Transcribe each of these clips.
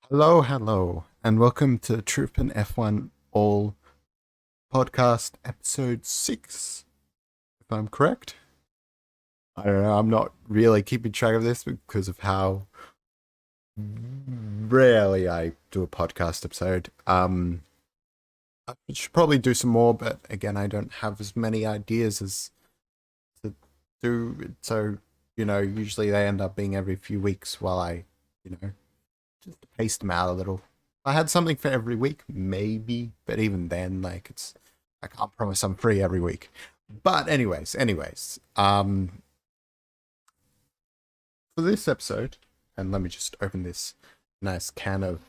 Hello, and welcome to Trip4ndF1ll podcast episode 6, if I'm correct. I don't know, I'm not really keeping track of this because of how rarely I do a podcast episode. I should probably do some more, but again, I don't have as many ideas as to do, so, usually they end up being every few weeks while I, just pace them out a little. If I had something for every week, maybe, but even then, I can't promise I'm free every week. But anyways, for this episode, and let me just open this nice can of.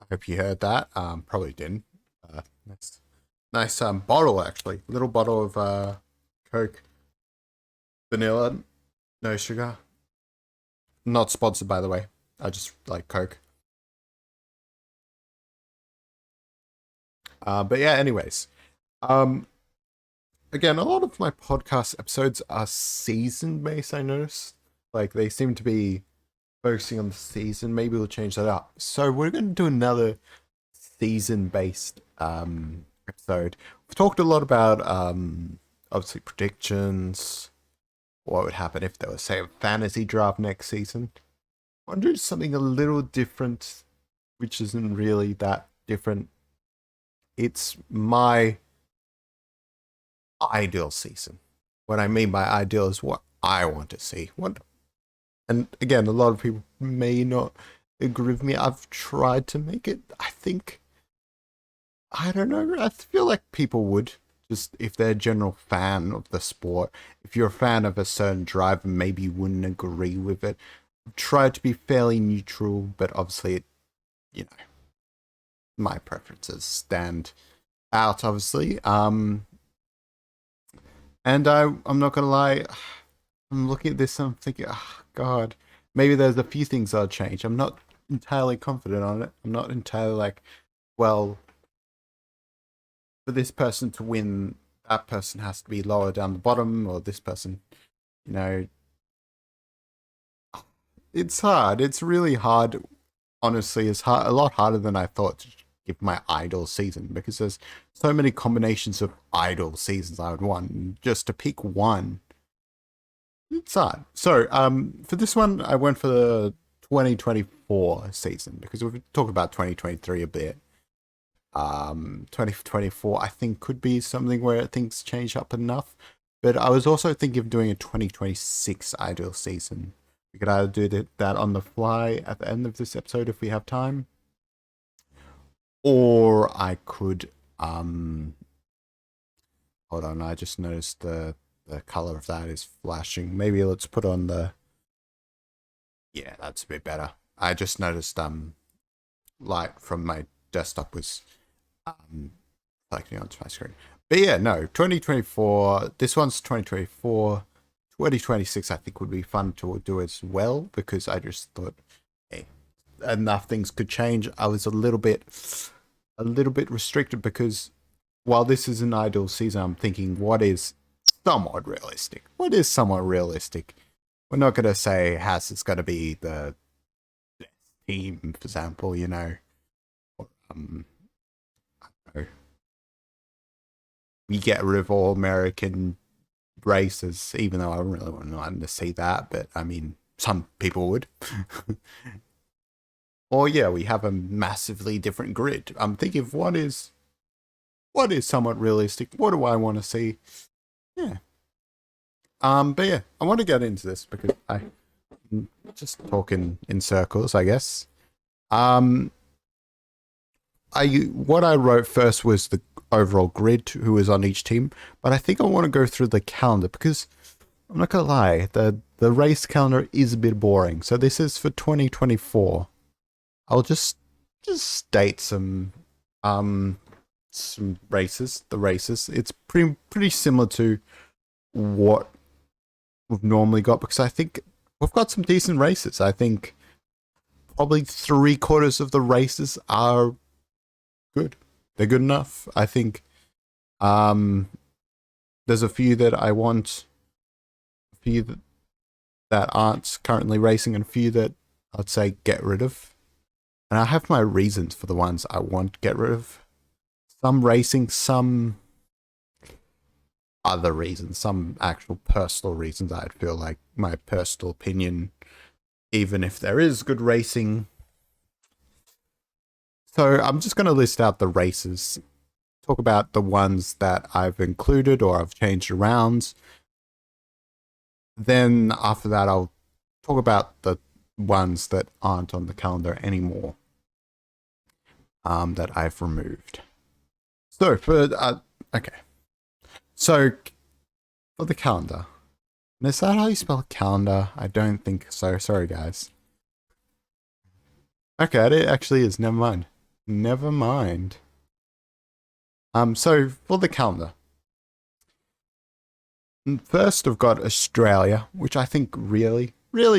I hope you heard that. Probably didn't. Nice bottle actually, little bottle of Coke, vanilla, no sugar. Not sponsored, by the way. I just like Coke. But yeah, anyways. Um, Again, a lot of my podcast episodes are season based, I noticed. Like they seem to be focusing on the season. Maybe we'll change that up. So we're gonna do another season based episode. We've talked a lot about obviously predictions, what would happen if there was say a fantasy draft next season. I want to do something a little different, which isn't really that different. It's my ideal season. What I mean by ideal is what I want to see. And again, a lot of people may not agree with me. I've tried to make it. I don't know. I feel like people would just if they're a general fan of the sport. If you're a fan of a certain driver, maybe you wouldn't agree with it. Try to be fairly neutral, but obviously, you know, my preferences stand out. Obviously, and I'm not gonna lie, I'm looking at this and I'm thinking, oh, God, maybe there's a few things I'll change. I'm not entirely confident on it. I'm not entirely like, well, for this person to win, that person has to be lower down the bottom, or this person, you know, it's hard. It's really hard. Honestly, it's hard, a lot harder than I thought to give my idol season because there's so many combinations of idol seasons I would want. Just to pick one, it's hard. So, for this one, I went for the 2024 season because we've talked about 2023 a bit. 2024 I think could be something where things change up enough, but I was also thinking of doing a 2026 ideal season. We could either do that on the fly at the end of this episode if we have time, or I could hold on, I just noticed the color of that is flashing. Maybe let's put on the, yeah, that's a bit better. I just noticed light from my desktop was reflecting onto my screen. But yeah, no, 2024. This one's 2024. 2026, I think, would be fun to do as well because I just thought, hey, enough things could change. I was a little bit restricted because while this is an ideal season, I'm thinking, what is somewhat realistic? What is somewhat realistic? We're not going to say Haas is going to be the best team, for example, you know. Or, I don't know, we get rid of all American races, even though I really wouldn't to see that, but I mean, some people would. Or yeah, we have a massively different grid. I'm thinking of what is somewhat realistic. What do I want to see? Yeah. But yeah, I want to get into this because I'm just talking in circles, I guess. Um, I what I wrote first was the overall grid, who was on each team, but I think I want to go through the calendar because I'm not gonna lie, the race calendar is a bit boring. So this is for 2024. I'll just state some races. The races. It's pretty similar to what we've normally got because I think we've got some decent races. I think probably three-quarters of the races are good. They're good enough. I think um, there's a few that I want, a few that aren't currently racing, and a few that I'd say get rid of. And I have my reasons for the ones I want to get rid of. Some racing, some other reasons, some actual personal reasons. I'd feel like my personal opinion, even if there is good racing. So I'm just going to list out the races, talk about the ones that I've included or I've changed around. Then after that, I'll talk about the ones that aren't on the calendar anymore, that I've removed. So okay. So for the calendar, and is that how you spell calendar? I don't think so. Sorry, guys. Okay, it actually is. Never mind. Never mind. So for the calendar, first I've got Australia, which I think really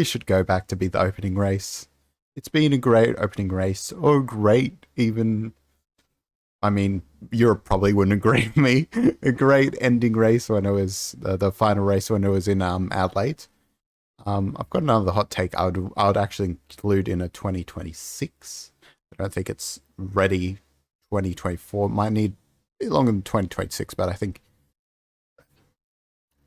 should go back to be the opening race. It's been a great opening race, or great even. I mean, Europe probably wouldn't agree with me. A great ending race when it was the final race when it was in Adelaide. I've got another hot take. I would actually include in a 2026. I don't think it's ready. 2024 might need a bit longer than 2026, but I think.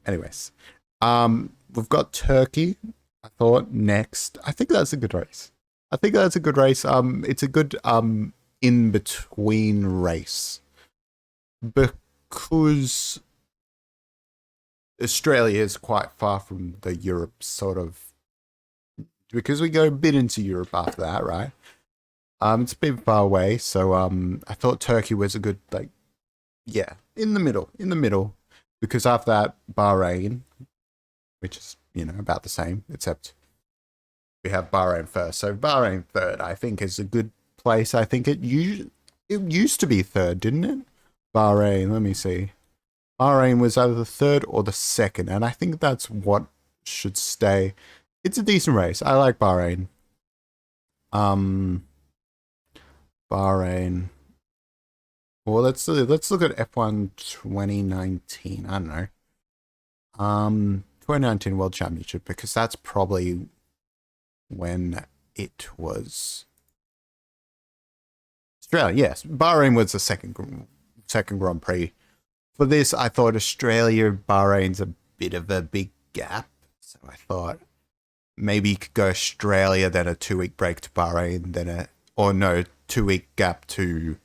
Anyways, we've got Turkey. I thought next. I think that's a good race. It's a good in between race because Australia is quite far from the Europe sort of, because we go a bit into Europe after that, right? It's a bit far away, so I thought Turkey was a good, like, yeah, in the middle, because after that Bahrain, which is, you know, about the same, except we have Bahrain first. So Bahrain third, I think, is a good place. I think it used to be third, didn't it? Bahrain, let me see. Bahrain was either the third or the second, and I think that's what should stay. It's a decent race. I like Bahrain. Bahrain. Well, let's look at F1 2019. I don't know. 2019 World Championship, because that's probably when it was Australia. Yes, Bahrain was the second Grand Prix. For this, I thought Australia, Bahrain's a bit of a big gap, so I thought maybe you could go Australia, then a 2-week break to Bahrain, then 2-week gap to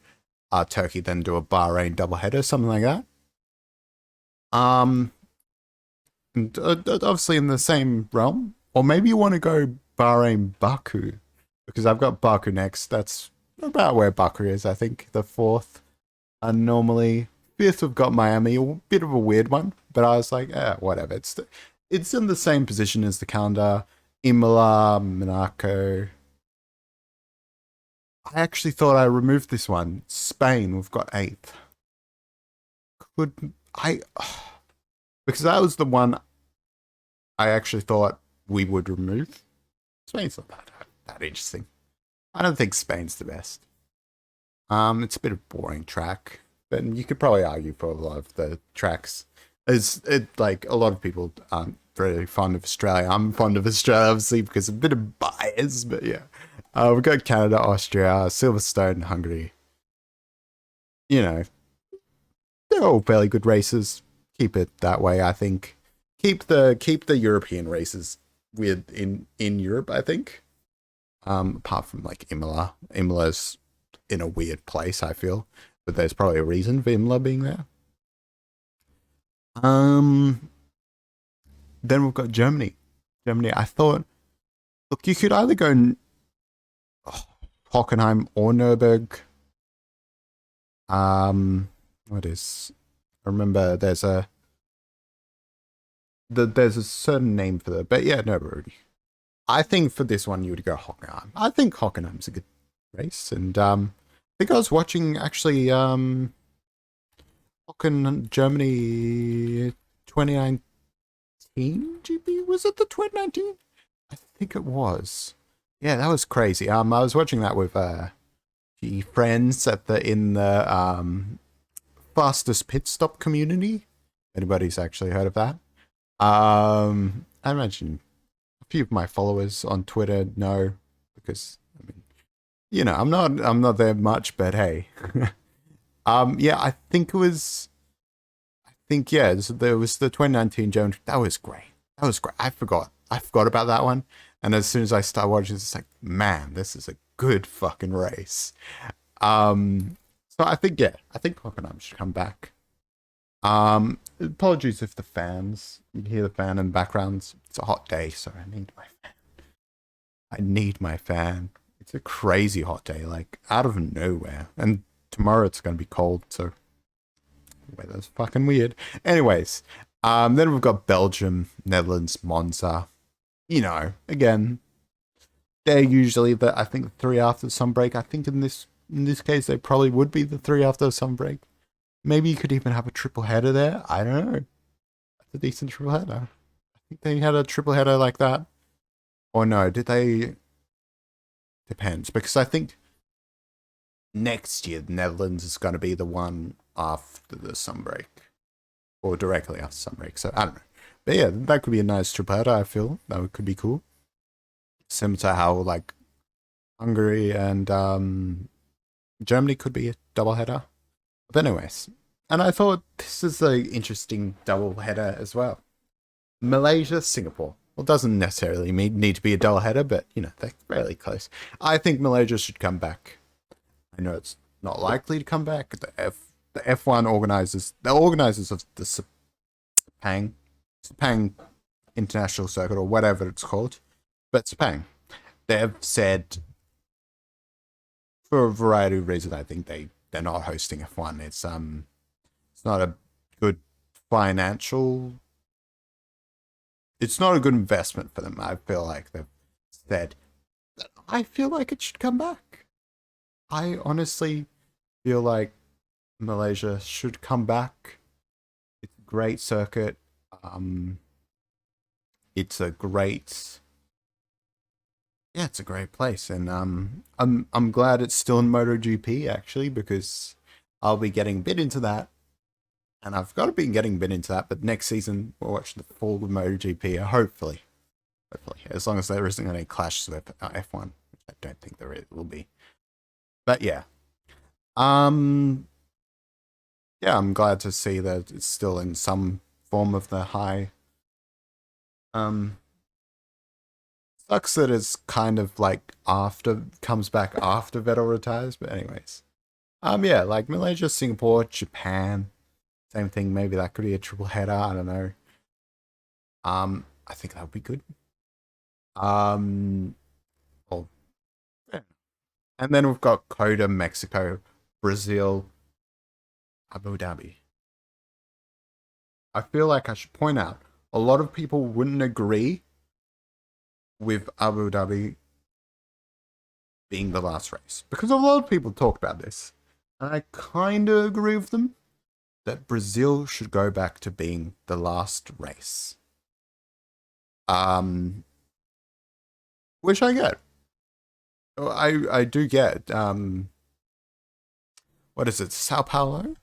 Turkey, then do a Bahrain doubleheader, something like that. And, obviously in the same realm, or maybe you want to go Bahrain Baku, because I've got Baku next. That's about where Baku is, I think, the fourth. And normally fifth, we've got Miami, a bit of a weird one, but I was like, whatever. It's in the same position as the calendar. Imola, Monaco. I actually thought I removed this one. Spain, we've got 8th. Because that was the one I actually thought we would remove. Spain's not that interesting. I don't think Spain's the best. It's a bit of a boring track, but you could probably argue for a lot of the tracks. Like a lot of people aren't very fond of Australia. I'm fond of Australia, obviously, because of a bit of bias, but yeah. We've got Canada, Austria, Silverstone, Hungary. You know, they're all fairly good races. Keep it that way, I think. Keep the European races with in Europe, I think. Apart from like Imola. Imola's in a weird place, I feel. But there's probably a reason for Imola being there. Then we've got Germany. I thought, look, you could either go Hockenheim or Nürburg. What is? I remember there's a certain name for that, but yeah, Nürburg. I think for this one you would go Hockenheim. I think Hockenheim's a good race, and I think I was watching actually Hocken Germany 2019 GP. Was it the 2019? I think it was. Yeah, that was crazy. I was watching that with friends in the fastest pit stop community. Anybody's actually heard of that? I imagine a few of my followers on Twitter know because I mean, you know, I'm not there much, but hey. Yeah, I think it was. I think yeah, there was the 2019 German. That was great. That was great. I forgot. I forgot about that one. And as soon as I start watching, it's like, man, this is a good fucking race. So I think yeah, I think Hockenheim should come back. Apologies if the fans, you hear the fan in the background. It's a hot day, so I need my fan. I need my fan. It's a crazy hot day, like out of nowhere. And tomorrow it's gonna be cold, so weather's fucking weird. Anyways, then we've got Belgium, Netherlands, Monza. You know, again, they're usually the I think the three after some break. I think in this case they probably would be the three after some break. Maybe you could even have a triple header there. I don't know. That's a decent triple header. I think they had a triple header like that. Or no, did they? Depends, because I think next year the Netherlands is going to be the one after the sun break, or directly after sun break. So I don't know, but yeah, that could be a nice triple header. I feel that could be cool, similar to how like Hungary and Germany could be a double header. But anyways, and I thought this is an interesting double header as well. Malaysia, Singapore. Well, it doesn't necessarily need to be a double header, but you know, they're fairly close. I think Malaysia should come back. I know it's not likely to come back. The F1 organizers, the organizers of the Sepang International Circuit, or whatever it's called, but Sepang, they've said for a variety of reasons. I think they're not hosting F1. It's not a good financial. It's not a good investment for them. I feel like they've said that I feel like it should come back. I honestly feel like Malaysia should come back. It's a great circuit. It's a great, yeah, it's a great place, and I'm glad it's still in MotoGP actually, because I'll be getting a bit into that, and I've got to be getting a bit into that. But next season we'll watch the full MotoGP, hopefully, as long as there isn't any clashes with F1, which I don't think there will be. But yeah, yeah, I'm glad to see that it's still in some form of the high. Sucks that it's kind of like comes back after Vettel retires, but anyways. Yeah, like Malaysia, Singapore, Japan, same thing. Maybe that could be a triple header. I don't know. I think that would be good. Well, yeah. And then we've got Coda, Mexico, Brazil, Abu Dhabi. I feel like I should point out a lot of people wouldn't agree with Abu Dhabi being the last race, because a lot of people talk about this, and I kind of agree with them that Brazil should go back to being the last race. Which I get. I do get. What is it? Sao Paulo?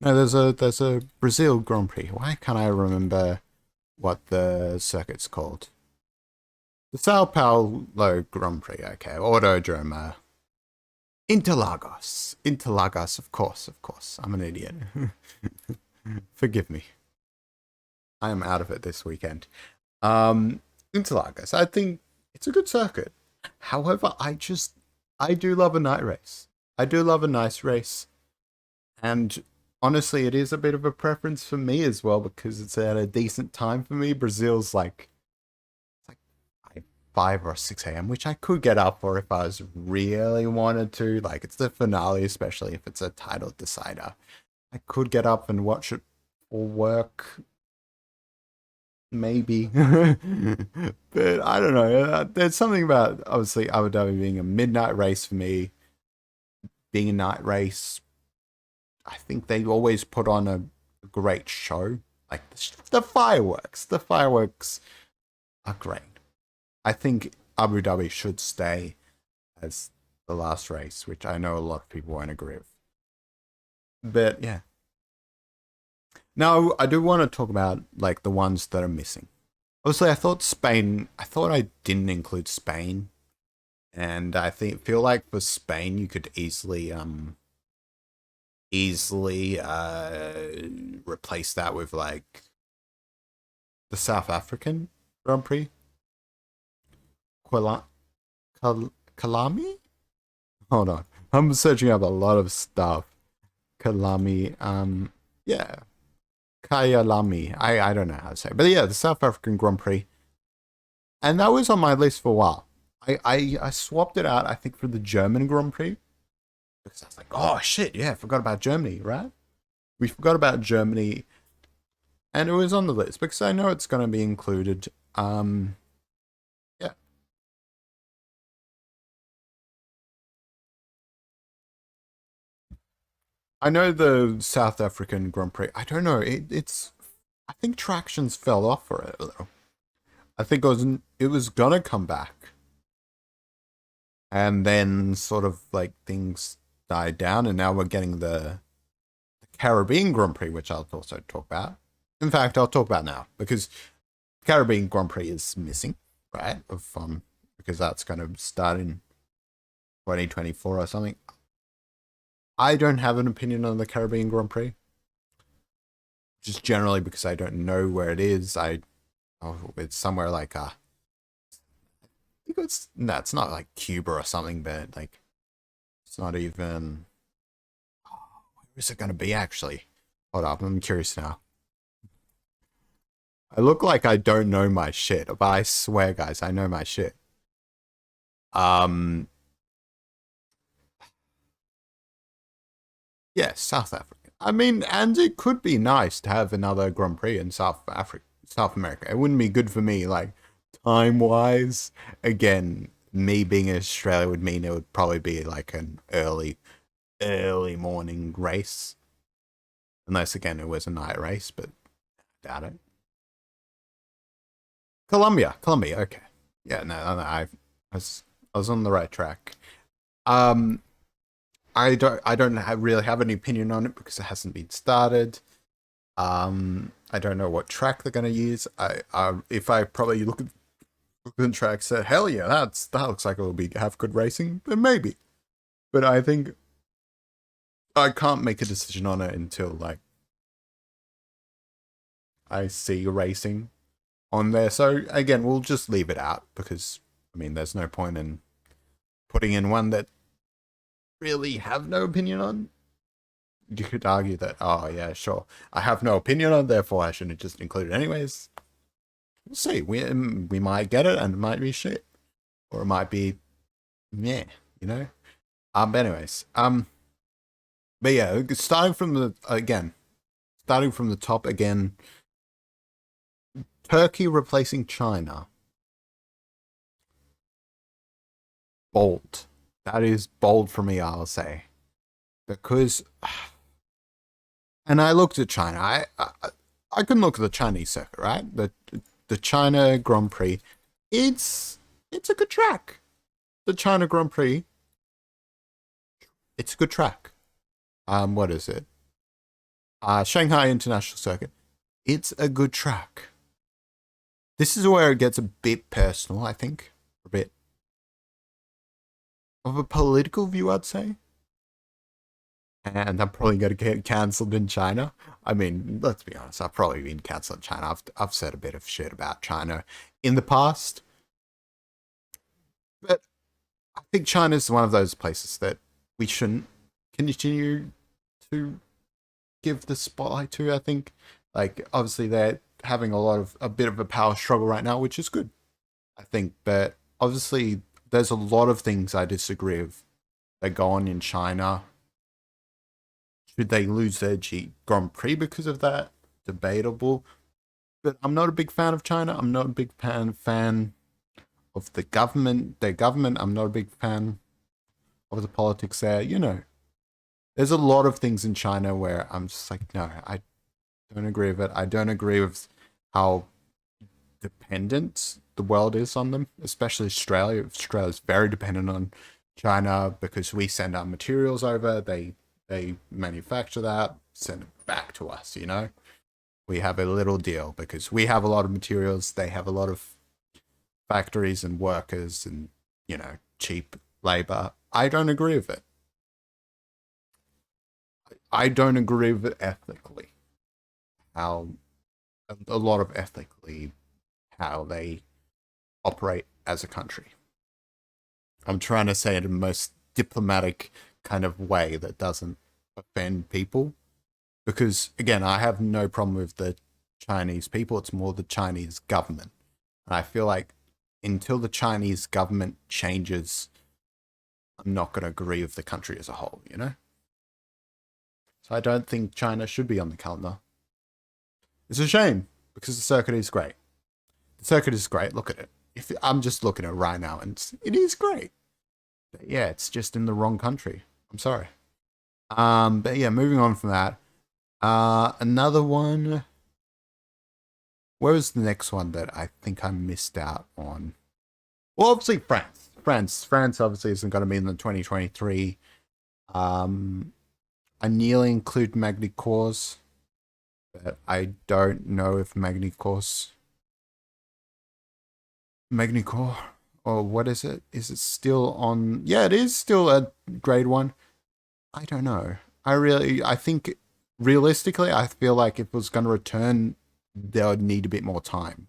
No, there's a Brazil Grand Prix. Why can't I remember what the circuit's called? The Sao Paulo Grand Prix. Okay, Autodrome. Interlagos. Interlagos, of course. I'm an idiot. Forgive me. I am out of it this weekend. Interlagos. I think it's a good circuit. However, I do love a night race. I do love a nice race. And honestly, it is a bit of a preference for me as well, because it's at a decent time for me. Brazil's like 5 or 6 a.m., which I could get up for if I was really wanted to. Like, it's the finale, especially if it's a title decider. I could get up and watch it for work, maybe. But I don't know. There's something about, obviously, Abu Dhabi being a midnight race for me. Being a night race, I think they always put on a great show. Like, the fireworks. The fireworks are great. I think Abu Dhabi should stay as the last race, which I know a lot of people won't agree with. But yeah. Now, I do want to talk about like the ones that are missing. Obviously, I thought I didn't include Spain And I feel like for Spain, you could easily replace that with like the South African Grand Prix, Kuala Kalami. Hold on, I'm searching up a lot of stuff. Kalami, yeah, Kyalami. I don't know how to say it. But yeah, the South African Grand Prix. And that was on my list for a while. I swapped it out, I think, for the German Grand Prix. Because I was like, oh shit, yeah, I forgot about Germany, right? We forgot about Germany. And it was on the list because I know it's gonna be included. Yeah. I know the South African Grand Prix. I don't know. It's I think tractions fell off for it though. I think it was gonna come back, and then sort of like things died down, and now we're getting the Caribbean Grand Prix, which I'll also talk about. In fact, I'll talk about now because Caribbean Grand Prix is missing, right? Because that's going to start in 2024 or something. I don't have an opinion on the Caribbean Grand Prix, just generally because I don't know where it is. It's somewhere like I think it's not like Cuba or something, but like it's not even. Where is it going to be actually? Hold up, I'm curious now. I look like I don't know my shit, but I swear, guys, I know my shit. Um, yeah, South Africa. I mean, and it could be nice to have another Grand Prix in South America. It wouldn't be good for me, like time wise. Again, me being in Australia would mean it would probably be like an early morning race, unless again it was a night race, but I doubt it. Colombia. Okay, yeah, no, I was on the right track. Um, I don't really have any opinion on it because it hasn't been started. I don't know what track they're gonna use. If I probably look at the track, said hell yeah, that looks like it will be have good racing, then maybe. But I think I can't make a decision on it until like I see racing on there. So again, we'll just leave it out because I mean, there's no point in putting in one that really have no opinion on. You could argue that, oh yeah, sure, I have no opinion on, therefore I shouldn't just include it anyways. We'll see. We might get it, and it might be shit, or it might be, yeah, you know. But anyways, but yeah, starting from the top again. Turkey replacing China. Bold. That is bold for me, I'll say, because and I looked at China. I can look at the Chinese circuit, right? The China Grand Prix. It's a good track. The China Grand Prix. It's a good track. What is it? Shanghai International Circuit. It's a good track. This is where it gets a bit personal, I think. A bit of a political view, I'd say. And I'm probably going to get cancelled in China. I mean, let's be honest, I've probably been cancelled in China. I've said a bit of shit about China in the past. But I think China's one of those places that we shouldn't continue to give the spotlight to, I think. Like, obviously, they're having a bit of a power struggle right now, which is good, I think. But obviously, there's a lot of things I disagree with that go on in China. Should they lose their Grand Prix because of that? Debatable. But I'm not a big fan of China. I'm not a big fan of the government. Their government. I'm not a big fan of the politics there. You know, there's a lot of things in China where I'm just like, no, I don't agree with it. I don't agree with how dependent the world is on them, especially Australia. Australia's very dependent on China because we send our materials over. They manufacture that, send it back to us, you know? We have a little deal because we have a lot of materials, they have a lot of factories and workers and cheap labor. I don't agree with it. I don't agree with it ethically. How a lot of ethically how they operate as a country. I'm trying to say it in the most diplomatic kind of way that doesn't offend people. Because again, I have no problem with the Chinese people. It's more the Chinese government. And I feel like until the Chinese government changes, I'm not going to agree with the country as a whole, So I don't think China should be on the calendar. It's a shame because the circuit is great. The circuit is great. Look at it. If I'm just looking at it right now, and it is great. But yeah, it's just in the wrong country. I'm sorry. But yeah, moving on from that. Another one. Where was the next one that I think I missed out on? Well, obviously France. France obviously isn't going to be in the 2023. I nearly include Magny Cours, but I don't know if Magny Cours, or what is it? Is it still on? Yeah, it is still a grade 1. I don't know. I think realistically, I feel like if it was going to return, they would need a bit more time.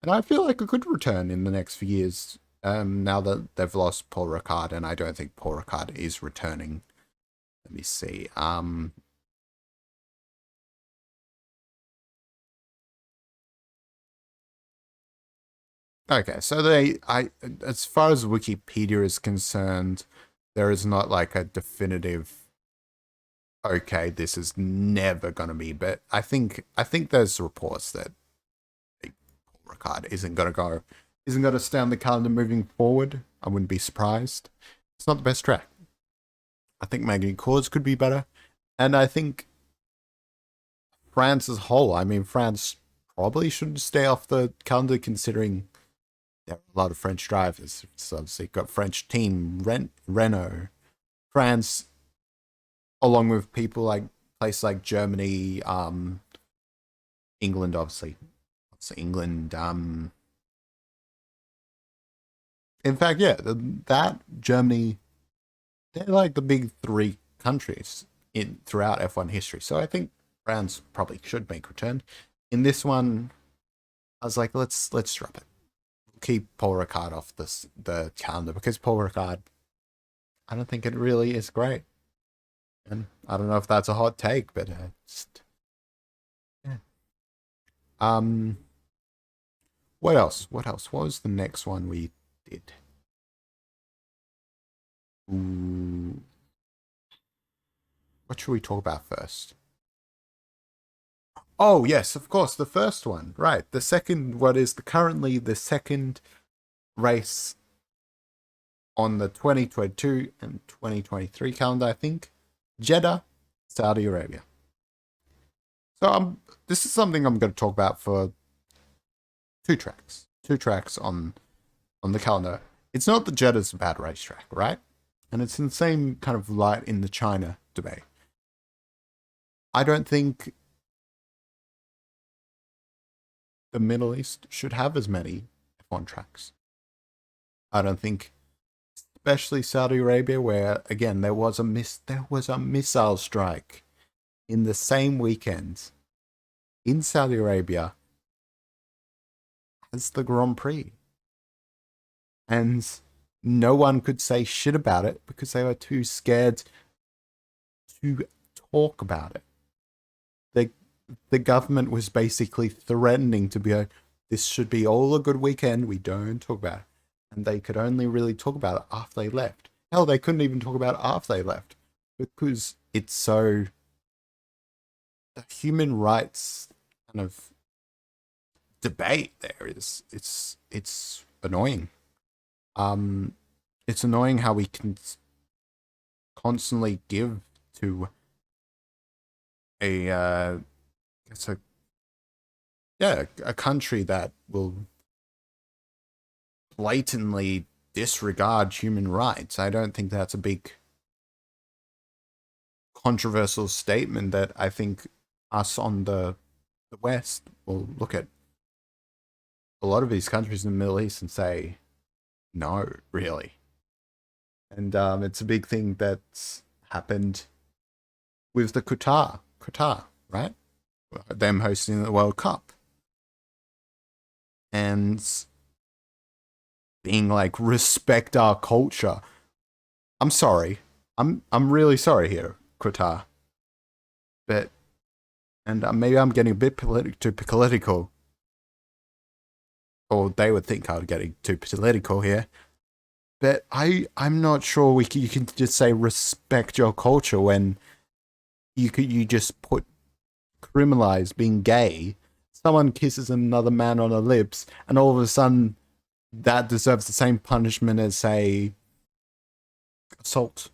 And I feel like it could return in the next few years, now that they've lost Paul Ricard, and I don't think Paul Ricard is returning. Let me see. Okay, so as far as Wikipedia is concerned, there is not like a definitive, okay, this is never gonna be, but I think there's reports that Paul Ricard isn't gonna stay on the calendar moving forward. I wouldn't be surprised. It's not the best track. I think Magny Cours could be better, and I think France as a whole. I mean, France probably should stay off the calendar considering there are a lot of French drivers. So obviously got French team, Renault, France, along with people like places like Germany, England, obviously. So England, in fact, yeah, that Germany, they're like the big 3 countries throughout F1 history. So I think France probably should make return. In this one, I was like, let's drop it. Keep Paul Ricard off the calendar because Paul Ricard, I don't think it really is great. And I don't know if that's a hot take, but yeah. What else? What was the next one we did? Ooh. What should we talk about first? Oh, yes, of course, the first one. Right. The second, what is currently the second race on the 2022 and 2023 calendar, I think. Jeddah, Saudi Arabia. So this is something I'm going to talk about for 2 tracks. 2 tracks on the calendar. It's not that Jeddah's a bad racetrack, right? And it's in the same kind of light in the China debate. I don't think the Middle East should have as many F1 tracks. I don't think, especially Saudi Arabia, where again there was a missile strike in the same weekend in Saudi Arabia as the Grand Prix, and no one could say shit about it because they were too scared to talk about it. The government was basically threatening to be like, this should be all a good weekend. We don't talk about it. And they could only really talk about it after they left. Hell, they couldn't even talk about it after they left because it's so, the human rights kind of debate there is it's annoying. It's annoying how we can constantly give to a country that will blatantly disregard human rights. I don't think that's a big controversial statement that I think us on the West will look at a lot of these countries in the Middle East and say, No, really. And it's a big thing that's happened with the Qatar, right? Them hosting the World Cup and being like, respect our culture. I'm sorry. I'm really sorry here, Qatar. But and maybe I'm getting a bit too political, or they would think I'm getting too political here. But I'm not sure you can just say respect your culture when you just criminalize being gay. Someone kisses another man on the lips, and all of a sudden that deserves the same punishment as, say, assault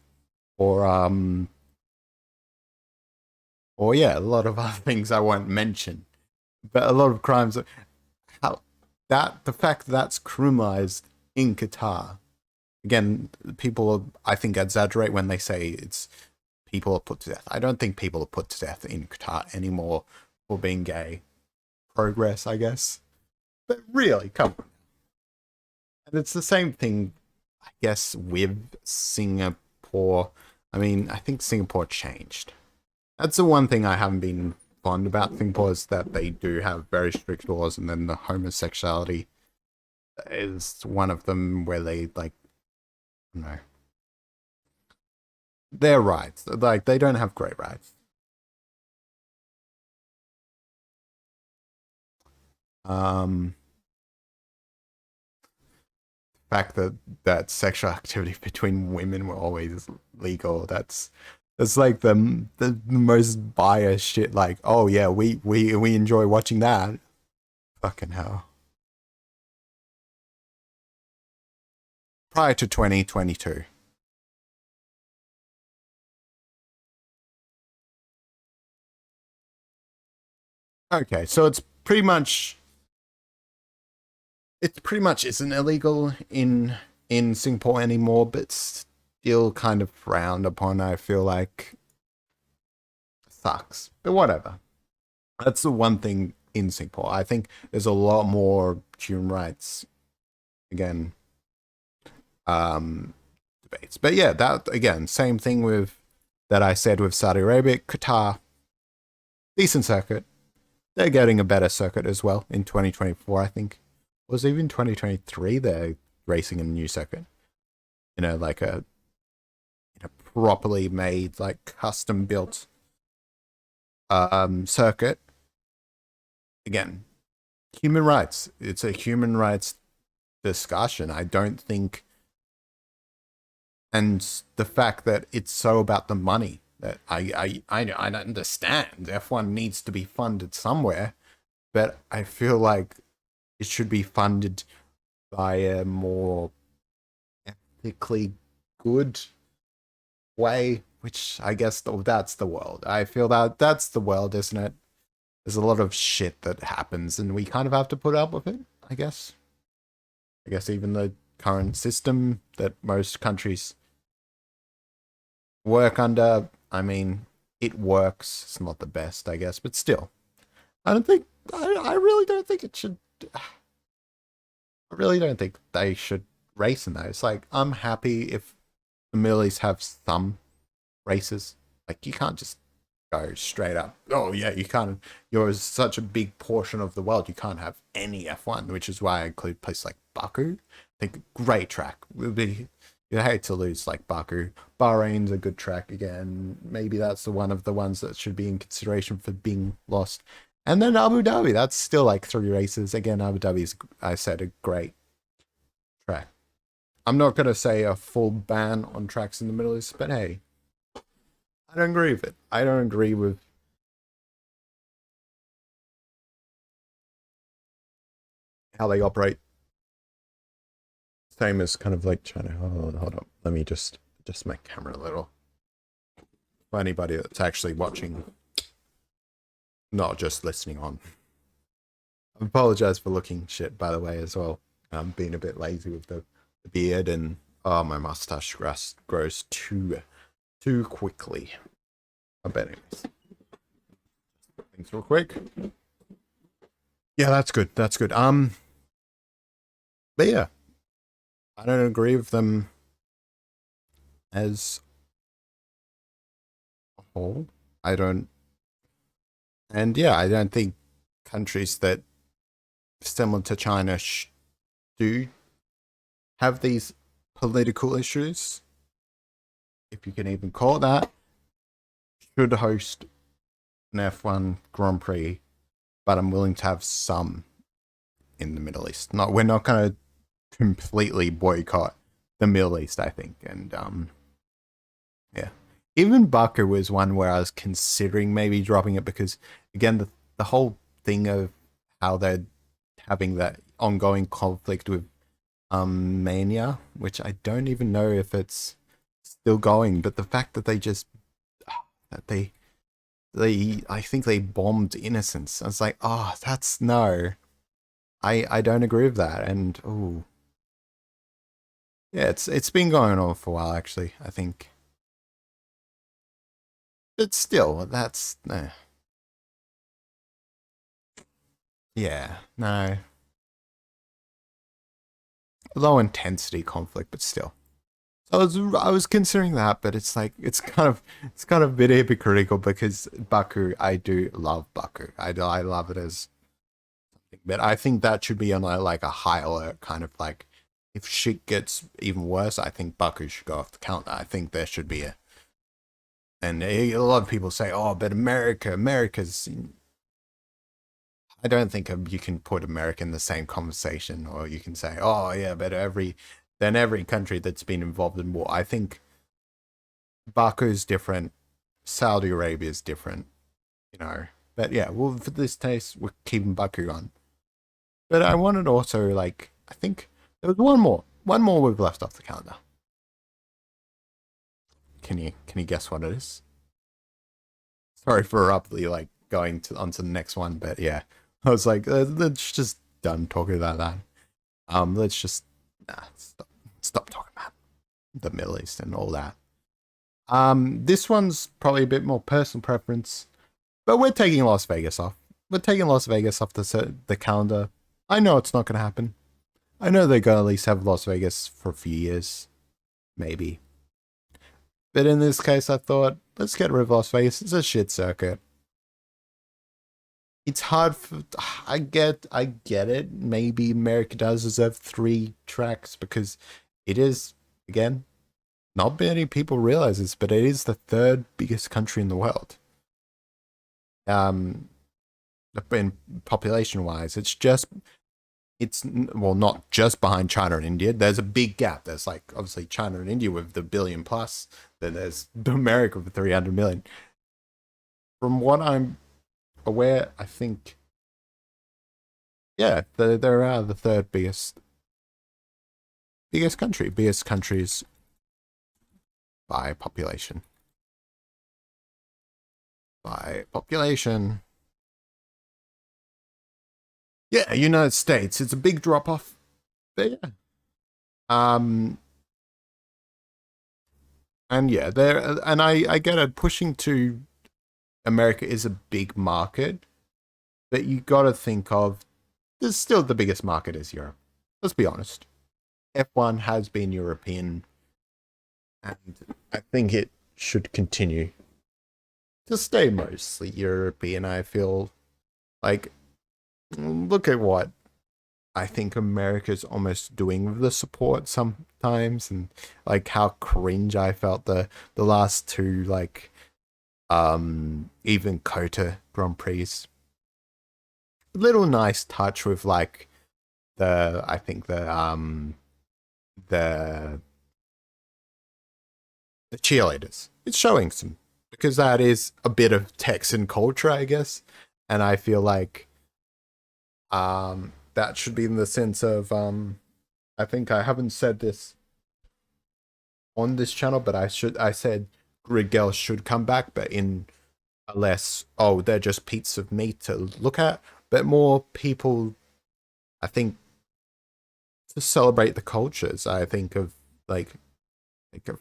or yeah, a lot of other things I won't mention. But a lot of crimes, how the fact that that's criminalized in Qatar. Again, people I think exaggerate when they say it's people are put to death. I don't think people are put to death in Qatar anymore for being gay. Progress, I guess. But really, come on. And it's the same thing, I guess, with Singapore. I mean, I think Singapore changed. That's the one thing I haven't been fond about Singapore is that they do have very strict laws, and then the homosexuality is one of them where they like, no, their rights, like they don't have great rights. Um, fact that sexual activity between women were always legal. That's like the most biased shit. Like, oh yeah, we enjoy watching that. Fucking hell. Prior to 2022. Okay, so it's pretty much isn't illegal in Singapore anymore, but still kind of frowned upon. I feel like sucks, but whatever. That's the one thing in Singapore. I think there's a lot more human rights again um debates, but yeah, that again, same thing with that I said with Saudi Arabia, Qatar, decent circuit. They're getting a better circuit as well in 2024. I think it was even 2023 they're racing a new circuit. Like a properly made, like custom built circuit. Again, human rights. It's a human rights discussion. I don't think, and the fact that it's so about the money that I understand F1 needs to be funded somewhere, but I feel like it should be funded by a more ethically good way, which I guess that's the world. I feel that that's the world, isn't it? There's a lot of shit that happens, and we kind of have to put up with it, I guess. I guess even the current system that most countries work under, I mean, it works. It's not the best, I guess, but still, I don't think, I really don't think it should, I really don't think they should race in those. Like, I'm happy if the Middle East have some races. Like, you can't just go straight up. Oh yeah, you can't. You're such a big portion of the world. You can't have any F1, which is why I include places like Baku. I think great track. Would be. You hate to lose like Baku. Bahrain's a good track again. Maybe that's the one of the ones that should be in consideration for being lost. And then Abu Dhabi. That's still like 3 races again. Abu Dhabi's, I said, a great track. I'm not gonna say a full ban on tracks in the Middle East, but hey, I don't agree with it. I don't agree with how they operate. Same as kind of like China. Hold on. Let me just adjust my camera a little. For anybody that's actually watching, not just listening on. I apologize for looking shit, by the way, as well. I'm being a bit lazy with the beard, and oh, my mustache grows too quickly. But anyways, things real quick. Yeah, that's good. That's good. But yeah, I don't agree with them as a whole. I don't, and yeah, I don't think countries that similar to China do have these political issues, if you can even call it that, should host an F1 Grand Prix. But I'm willing to have some in the Middle East. Not we're not going to completely boycott the Middle East, I think, and yeah. Even Baku was one where I was considering maybe dropping it because, again, the whole thing of how they're having that ongoing conflict with Mania, which I don't even know if it's still going, but the fact that that they I think they bombed innocents. I was like, oh, that's no. I don't agree with that, and oh yeah, it's been going on for a while actually. I think, but still, that's yeah, no, low intensity conflict, but still. I was considering that, but it's like it's kind of a bit hypocritical because Baku, I do love Baku. I love it as something, but I think that should be on like a high alert kind of like if shit gets even worse, I think Baku should go off the counter. I think there should be and a lot of people say, oh, but America's. I don't think you can put America in the same conversation, or you can say, oh yeah, but every country that's been involved in war. I think Baku's different, Saudi Arabia is different, you know. But yeah, well, for this case, we're keeping Baku on. But I wanted also like I think there was one more we've left off the calendar. Can you guess what it is? Sorry for abruptly like going to onto the next one, but yeah, I was like, let's just done talking about that. Let's just stop talking about the Middle East and all that. This one's probably a bit more personal preference, but we're taking Las Vegas off. We're taking Las Vegas off the calendar. I know it's not going to happen. I know they're going to at least have Las Vegas for a few years, maybe. But in this case, I thought, let's get rid of Las Vegas. It's a shit circuit. It's hard for I get it. Maybe America does deserve 3 tracks because it is again not many people realize this, but it is the third biggest country in the world. Um, in population wise, it's well not just behind China and India. There's a big gap. There's like obviously China and India with the billion plus. Then there's America with 300 million. From what I'm aware, I think yeah, they're the third biggest countries by population. By population. Yeah, United States. It's a big drop off. But yeah. Um and yeah, there and I get it pushing to America is a big market, but you gotta think of there's still the biggest market is Europe. Let's be honest. F1 has been European and I think it should continue to stay mostly European. I feel like look at what I think America's almost doing with the support sometimes, and like how cringe I felt the last two like even Kota Grand Prix. Little nice touch with like the I think the the cheerleaders. It's showing some because that is a bit of Texan culture, I guess, and I feel like that should be in the sense of I think I haven't said this on this channel, but I said grid girls should come back, but in a less oh they're just pieces of meat to look at, but more people I think to celebrate the cultures. I think of like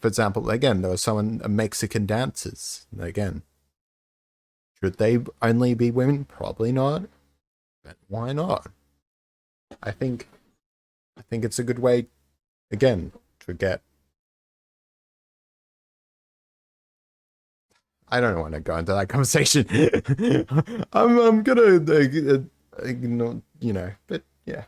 for example, again there was someone Mexican dancers. Again, should they only be women? Probably not. But why not? I think I think it's a good way again, forget. I don't want to go into that conversation. I'm gonna ignore, but yeah.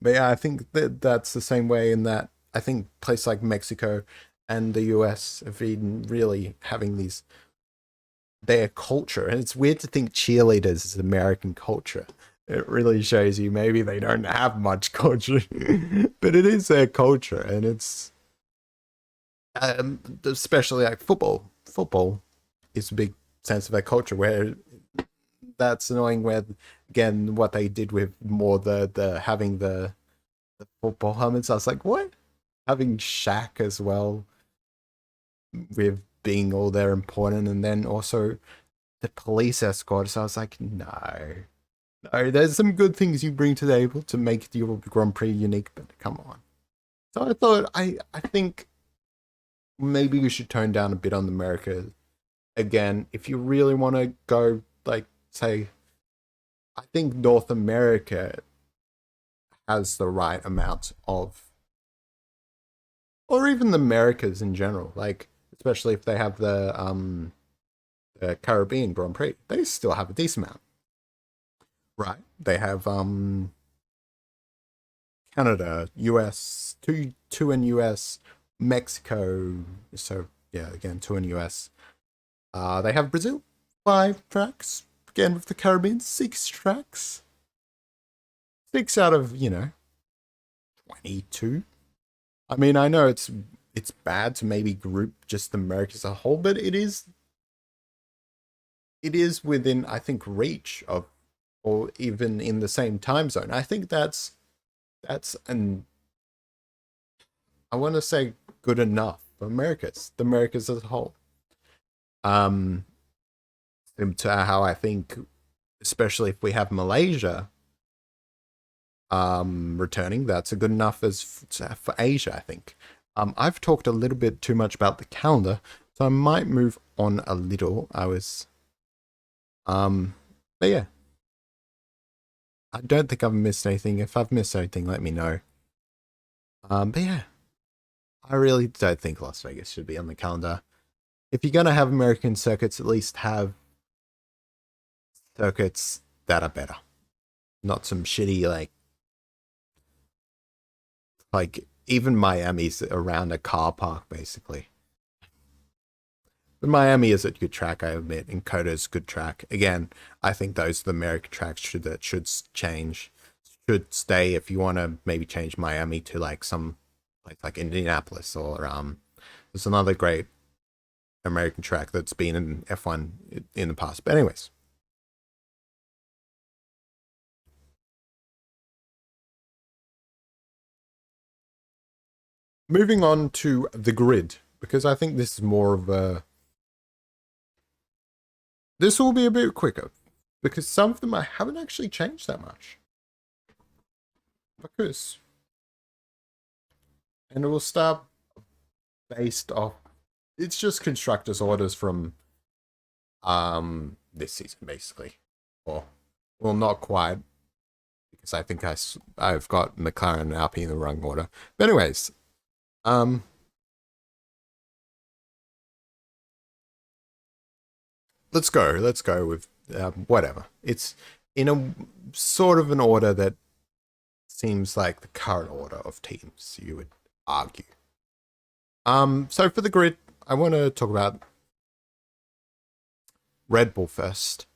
But yeah, I think that that's the same way in that I think places like Mexico and the US have been really having these their culture. And it's weird to think cheerleaders is American culture. It really shows you maybe they don't have much culture, but it is their culture, and it's especially like football. Football is a big sense of their culture where that's annoying. Where again, what they did with more the having the football helmets, I was like, what? Having Shaq as well with being all there important, and then also the police escort. So I was like, no, no. There's some good things you bring to the table to make your Grand Prix unique, but come on. So I thought I think maybe we should tone down a bit on America again. If you really want to go like say, I think North America has the right amount of, or even the Americas in general, like especially if they have the Caribbean Grand Prix, they still have a decent amount. Right. They have Canada, US, two in US, Mexico. So yeah, again, two in US. They have Brazil, 5 tracks. Again with the Caribbean, 6 tracks. 6 out of 22. I mean, I know it's bad to maybe group just America as a whole, but it is within, I think, reach of, or even in the same time zone. I think that's an, I want to say, good enough for the Americas as a whole. Um, to how I think, especially if we have Malaysia returning, that's a good enough as for Asia, I think. I've talked a little bit too much about the calendar, so I might move on a little. Um, but yeah, I don't think I've missed anything. If I've missed anything, let me know. But yeah, I really don't think Las Vegas should be on the calendar. If you're gonna have American circuits, at least have circuits that are better, not some shitty like even Miami's around a car park basically. But Miami is a good track, I admit, and Coda's a good track. Again, I think those are the American tracks that should change, should stay. If you want to maybe change Miami to like some place like Indianapolis, or there's another great American track that's been in F1 in the past. But anyways, moving on to the grid, because I think this is more of a, this will be a bit quicker because some of them I haven't actually changed that much. Because, and it will start based off, it's just constructors orders from this season basically, or well, not quite, because I think I've got McLaren and Alpine in the wrong order. But anyways, um, let's go with whatever. It's in a sort of an order that seems like the current order of teams, you would argue. So for the grid, I want to talk about Red Bull first.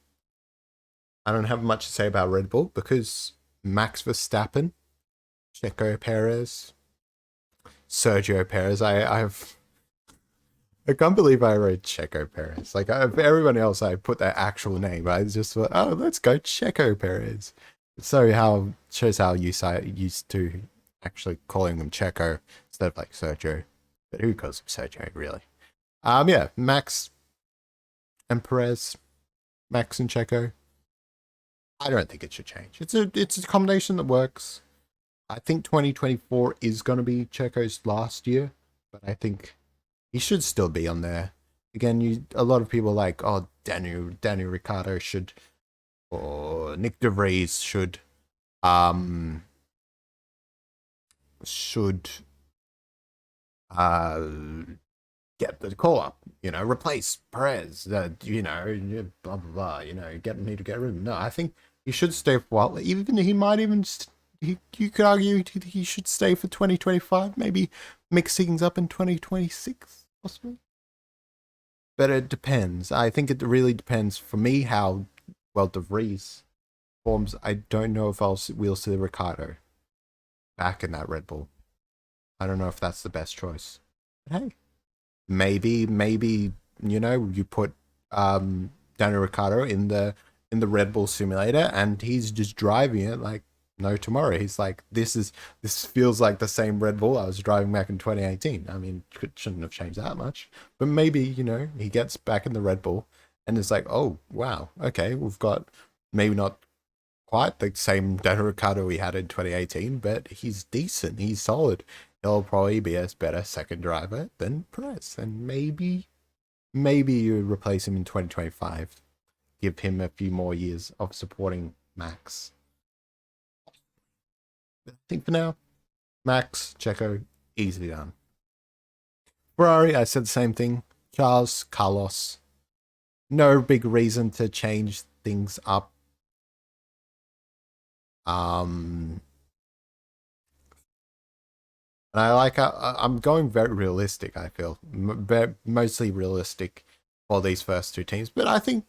I don't have much to say about Red Bull because Max Verstappen, Checo Perez, Sergio Perez. I can't believe I wrote Checo Perez. Like for everyone else, I put their actual name. I just thought, oh, let's go Checo Perez. So how shows how used to actually calling them Checo instead of like Sergio. But who calls him Sergio really? Yeah, Max and Perez, Max and Checo. I don't think it should change. It's a combination that works. I think 2024 is going to be Checo's last year, but I think he should still be on there. Again, a lot of people are like, oh, Daniel Ricciardo should, or Nick DeVries should. should uh, get the call up, replace Perez, blah, blah, blah, need to get rid of him. No, I think he should stay for a while. Even he might even, you could argue he should stay for 2025, maybe mix things up in 2026, possibly. But it depends. I think it really depends for me how well De Vries forms. I don't know if we'll see Ricardo back in that Red Bull. I don't know if that's the best choice. But hey, maybe you put Daniel Ricciardo in the Red Bull simulator and he's just driving it like no tomorrow. He's like, this feels like the same Red Bull I was driving back in 2018. I mean, it shouldn't have changed that much, but maybe he gets back in the Red Bull and it's like, oh wow, okay, we've got maybe not quite the same Daniel Ricciardo we had in 2018, but he's decent, he's solid. He'll probably be a better second driver than Perez, and maybe you replace him in 2025. Give him a few more years of supporting Max. But I think for now, Max, Checo, easily done. Ferrari, I said the same thing. Charles, Carlos. No big reason to change things up. And I like I'm going very realistic, I feel. Mostly realistic for these first two teams. But I think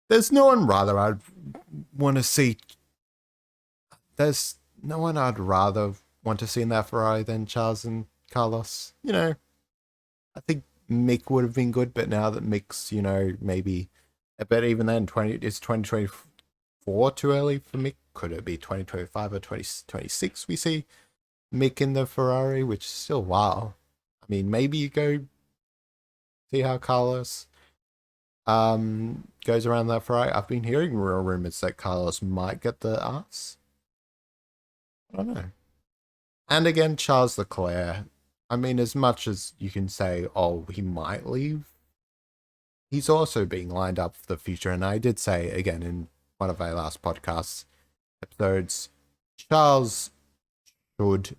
there's no one rather I'd want to see. There's no one I'd rather want to see in that Ferrari than Charles and Carlos. I think Mick would have been good, but now that Mick's, maybe. But even then, it's 2024 too early for Mick. Could it be 2025 or 2026 we see Mick in the Ferrari, which is still wow. I mean, maybe you go see how Carlos goes around that Ferrari. I've been hearing real rumors that Carlos might get the ass. I don't know. And again, Charles Leclerc. I mean, as much as you can say, oh, he might leave, he's also being lined up for the future. And I did say, again, in one of our last podcast episodes, Charles should.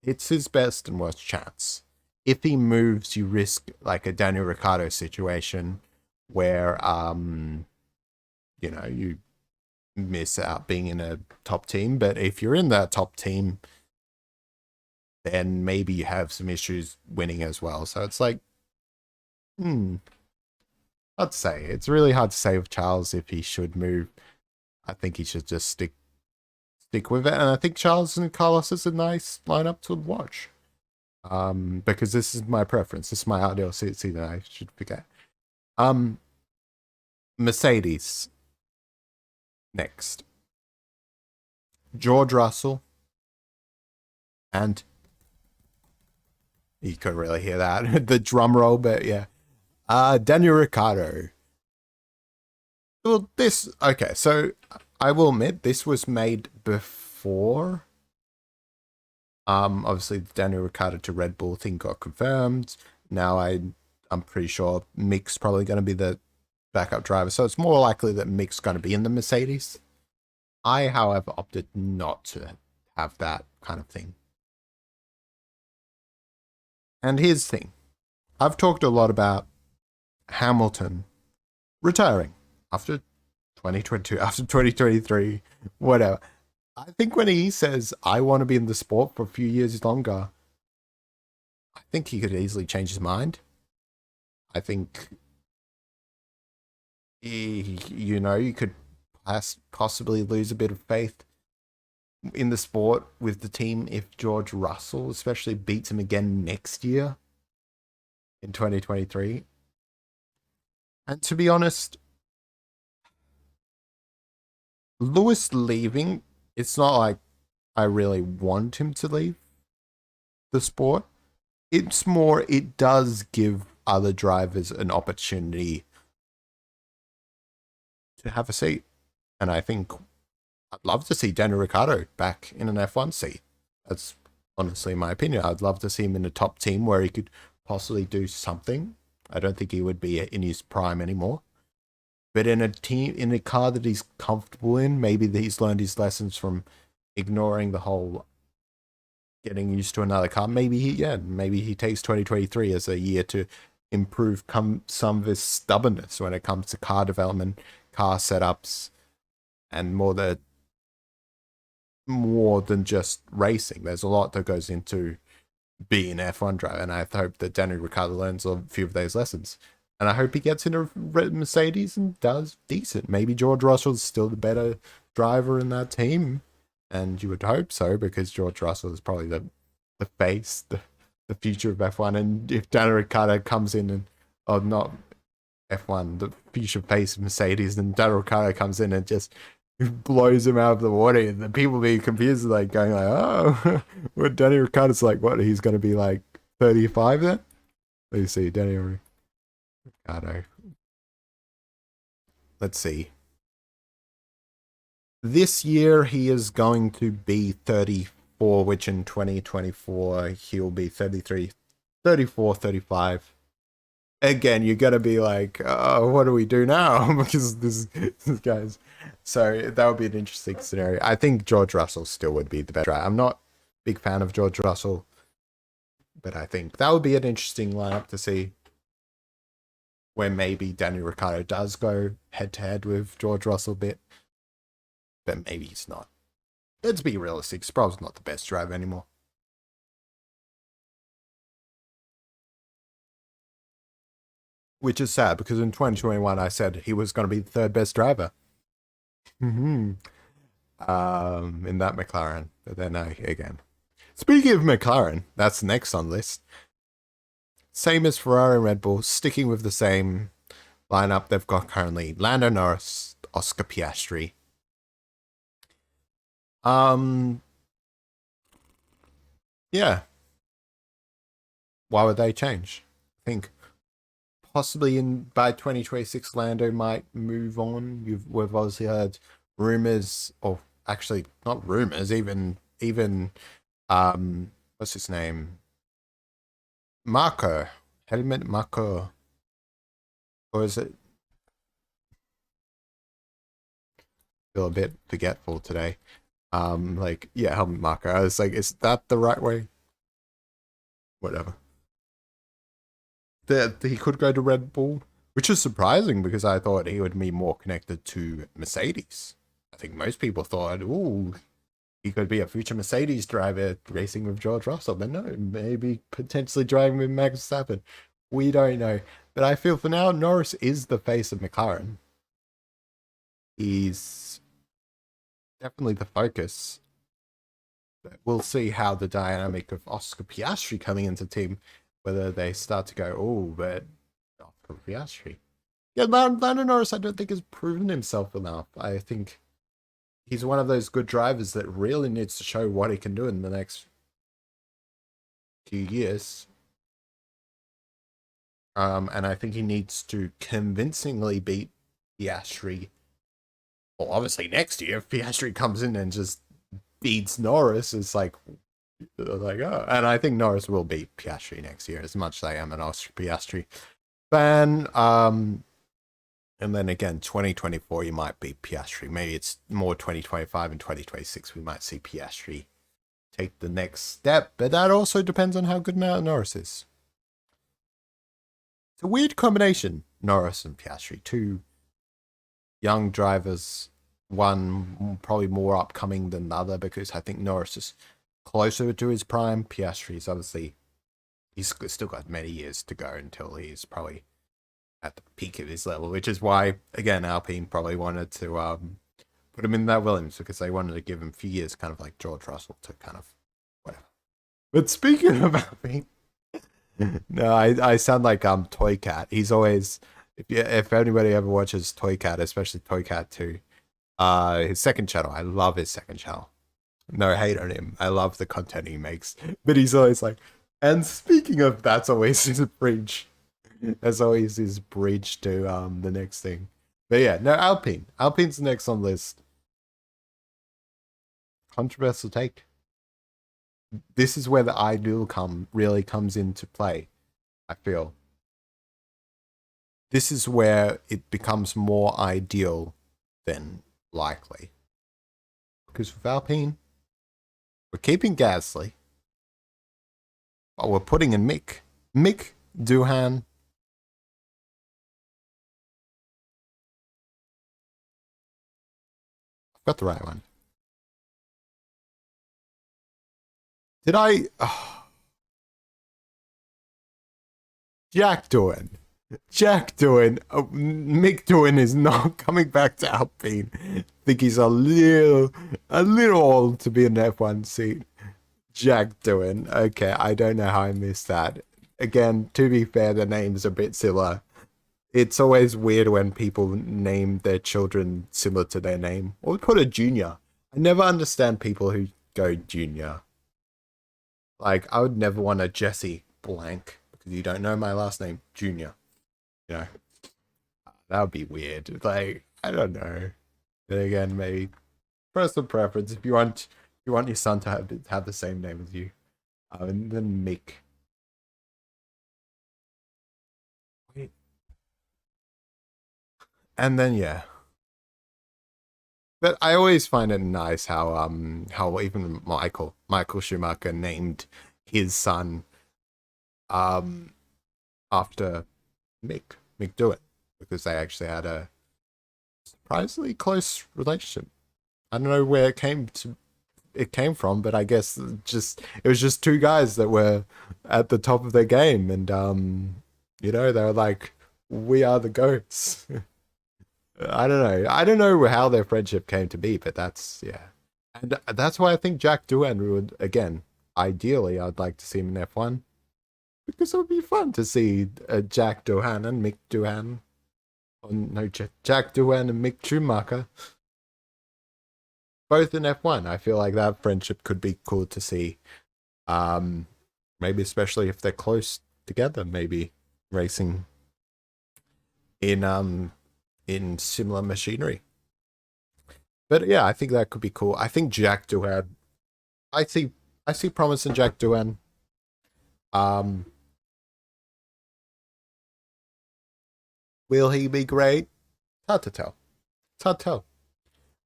It's his best and worst chance. If he moves, you risk like a Daniel Ricciardo situation where, you miss out being in a top team. But if you're in that top team, then maybe you have some issues winning as well. So it's like, I'd say it's really hard to say with Charles if he should move. I think he should just stick with it. And I think Charles and Carlos is a nice lineup to watch. Because this is my preference. This is my ideal season. I should forget. Mercedes. Next. George Russell. And you couldn't really hear that. The drum roll, but yeah. Daniel Ricciardo. Well, okay, so I will admit this was made before. Obviously the Daniel Ricciardo to Red Bull thing got confirmed. Now I'm pretty sure Mick's probably going to be the backup driver, so it's more likely that Mick's going to be in the Mercedes. I, however, opted not to have that kind of thing. And here's the thing. I've talked a lot about Hamilton retiring after 2022, after 2023, whatever. I think when he says, I want to be in the sport for a few years longer, I think he could easily change his mind. I think, you could possibly lose a bit of faith in the sport with the team if George Russell especially beats him again next year in 2023. And to be honest, Lewis leaving, it's not like I really want him to leave the sport. It's more, it does give other drivers an opportunity to have a seat. And I think I'd love to see Daniel Ricciardo back in an F1 seat. That's honestly my opinion. I'd love to see him in a top team where he could possibly do something. I don't think he would be in his prime anymore. But in a car that he's comfortable in, maybe he's learned his lessons from ignoring the whole getting used to another car. Maybe he takes 2023 as a year to improve some of his stubbornness when it comes to car development, car setups, and more than just racing. There's a lot that goes into being an F1 driver, and I hope that Daniel Ricciardo learns a few of those lessons. And I hope he gets into Mercedes and does decent. Maybe George Russell's still the better driver in that team, and you would hope so, because George Russell is probably the face, the future of F1. And if Daniel Ricciardo comes in and, or not F1, the future face of Mercedes, and Daniel Ricciardo comes in and just blows him out of the water, and the people being confused, like going like, oh, what Daniel Ricciardo's like, what, he's going to be like 35 then? Let's see, Daniel Ricciardo. Let's see. This year he is going to be 34, which in 2024 he'll be 33, 34, 35. Again, you're gonna be like, oh, what do we do now? Because this guy's. So that would be an interesting scenario. I think George Russell still would be the best driver. I'm not a big fan of George Russell, but I think that would be an interesting lineup to see, where maybe Daniel Ricciardo does go head to head with George Russell a bit, but maybe he's not. Let's be realistic. Sproul's not the best driver anymore. Which is sad, because in 2021 I said he was going to be the third best driver. In that McLaren. But then again. Speaking of McLaren, that's next on the list. Same as Ferrari and Red Bull, sticking with the same lineup they've got currently. Lando Norris, Oscar Piastri. Yeah. Why would they change? I think possibly by 2026 Lando might move on. We've obviously heard rumors, or actually not rumors, even what's his name? Helmut Marko. Or is it? Feel a bit forgetful today. Helmut Marko. I was like, is that the right way? Whatever. That he could go to Red Bull, which is surprising, because I thought he would be more connected to Mercedes. I think most people thought, ooh, he could be a future Mercedes driver racing with George Russell, but no, maybe potentially driving with Max Verstappen. We don't know. But I feel for now, Norris is the face of McLaren. He's definitely the focus. But we'll see how the dynamic of Oscar Piastri coming into the team, whether they start to go, oh, but Oscar Piastri. Yeah, Lando Norris, I don't think has proven himself enough. I think he's one of those good drivers that really needs to show what he can do in the next few years. And I think he needs to convincingly beat Piastri. Well, obviously next year, if Piastri comes in and just beats Norris, it's like oh. And I think Norris will beat Piastri next year, as much as I am an Oscar Piastri fan. And then again, 2024, you might beat Piastri. Maybe it's more 2025 and 2026. We might see Piastri take the next step, but that also depends on how good Norris is. It's a weird combination, Norris and Piastri. Two young drivers, one probably more upcoming than the other, because I think Norris is closer to his prime. Piastri is obviously, he's still got many years to go until he's probably at the peak of his level, which is why, again, Alpine probably wanted to put him in that Williams, because they wanted to give him a few years, kind of like George Russell, to kind of whatever. But speaking of Alpine, no, I sound like Toy Cat. He's always, if anybody ever watches Toy Cat, especially Toy Cat 2, his second channel, I love his second channel. No hate on him. I love the content he makes. But he's always like, and speaking of, that's always his bridge. That's always his bridge to the next thing. But yeah, no, Alpine. Alpine's next on the list. Controversial take. This is where the ideal really comes into play, I feel. this is where it becomes more ideal than likely. Because with Alpine, we're keeping Gasly. But we're putting in Mick. Mick Doohan. I've got the right one. Did I? Oh. Jack Doohan. Jack Doohan. Mick Doohan is not coming back to Alpine. I think he's a little old to be in an F1 seat. Jack Doohan. Okay, I don't know how I missed that. Again, to be fair, the name's a bit similar. It's always weird when people name their children similar to their name. Or put a junior. I never understand people who go junior. Like, I would never want a Jesse blank because you don't know my last name, Junior. You know, that would be weird. Like, I don't know. But again, maybe personal preference. If you want your son to have the same name as you, and then Mick. Wait. And then yeah. But I always find it nice how even Michael Schumacher named his son after Mick Doohan because they actually had a surprisingly close relationship. I don't know where it came from, but I guess it was just two guys that were at the top of their game, and they were like, we are the goats. I don't know how their friendship came to be, but that's and that's why I think Jack Doohan would, again, ideally I'd like to see him in F1 because it would be fun to see Jack Doohan and Mick Doohan. No, Jack Doohan and Mick Schumacher both in F1. I feel like that friendship could be cool to see. Maybe especially if they're close together, maybe racing in similar machinery. But yeah, I think that could be cool. I think Jack Doohan, I see promise in Jack Doohan. Will he be great? Hard to tell. It's hard to tell.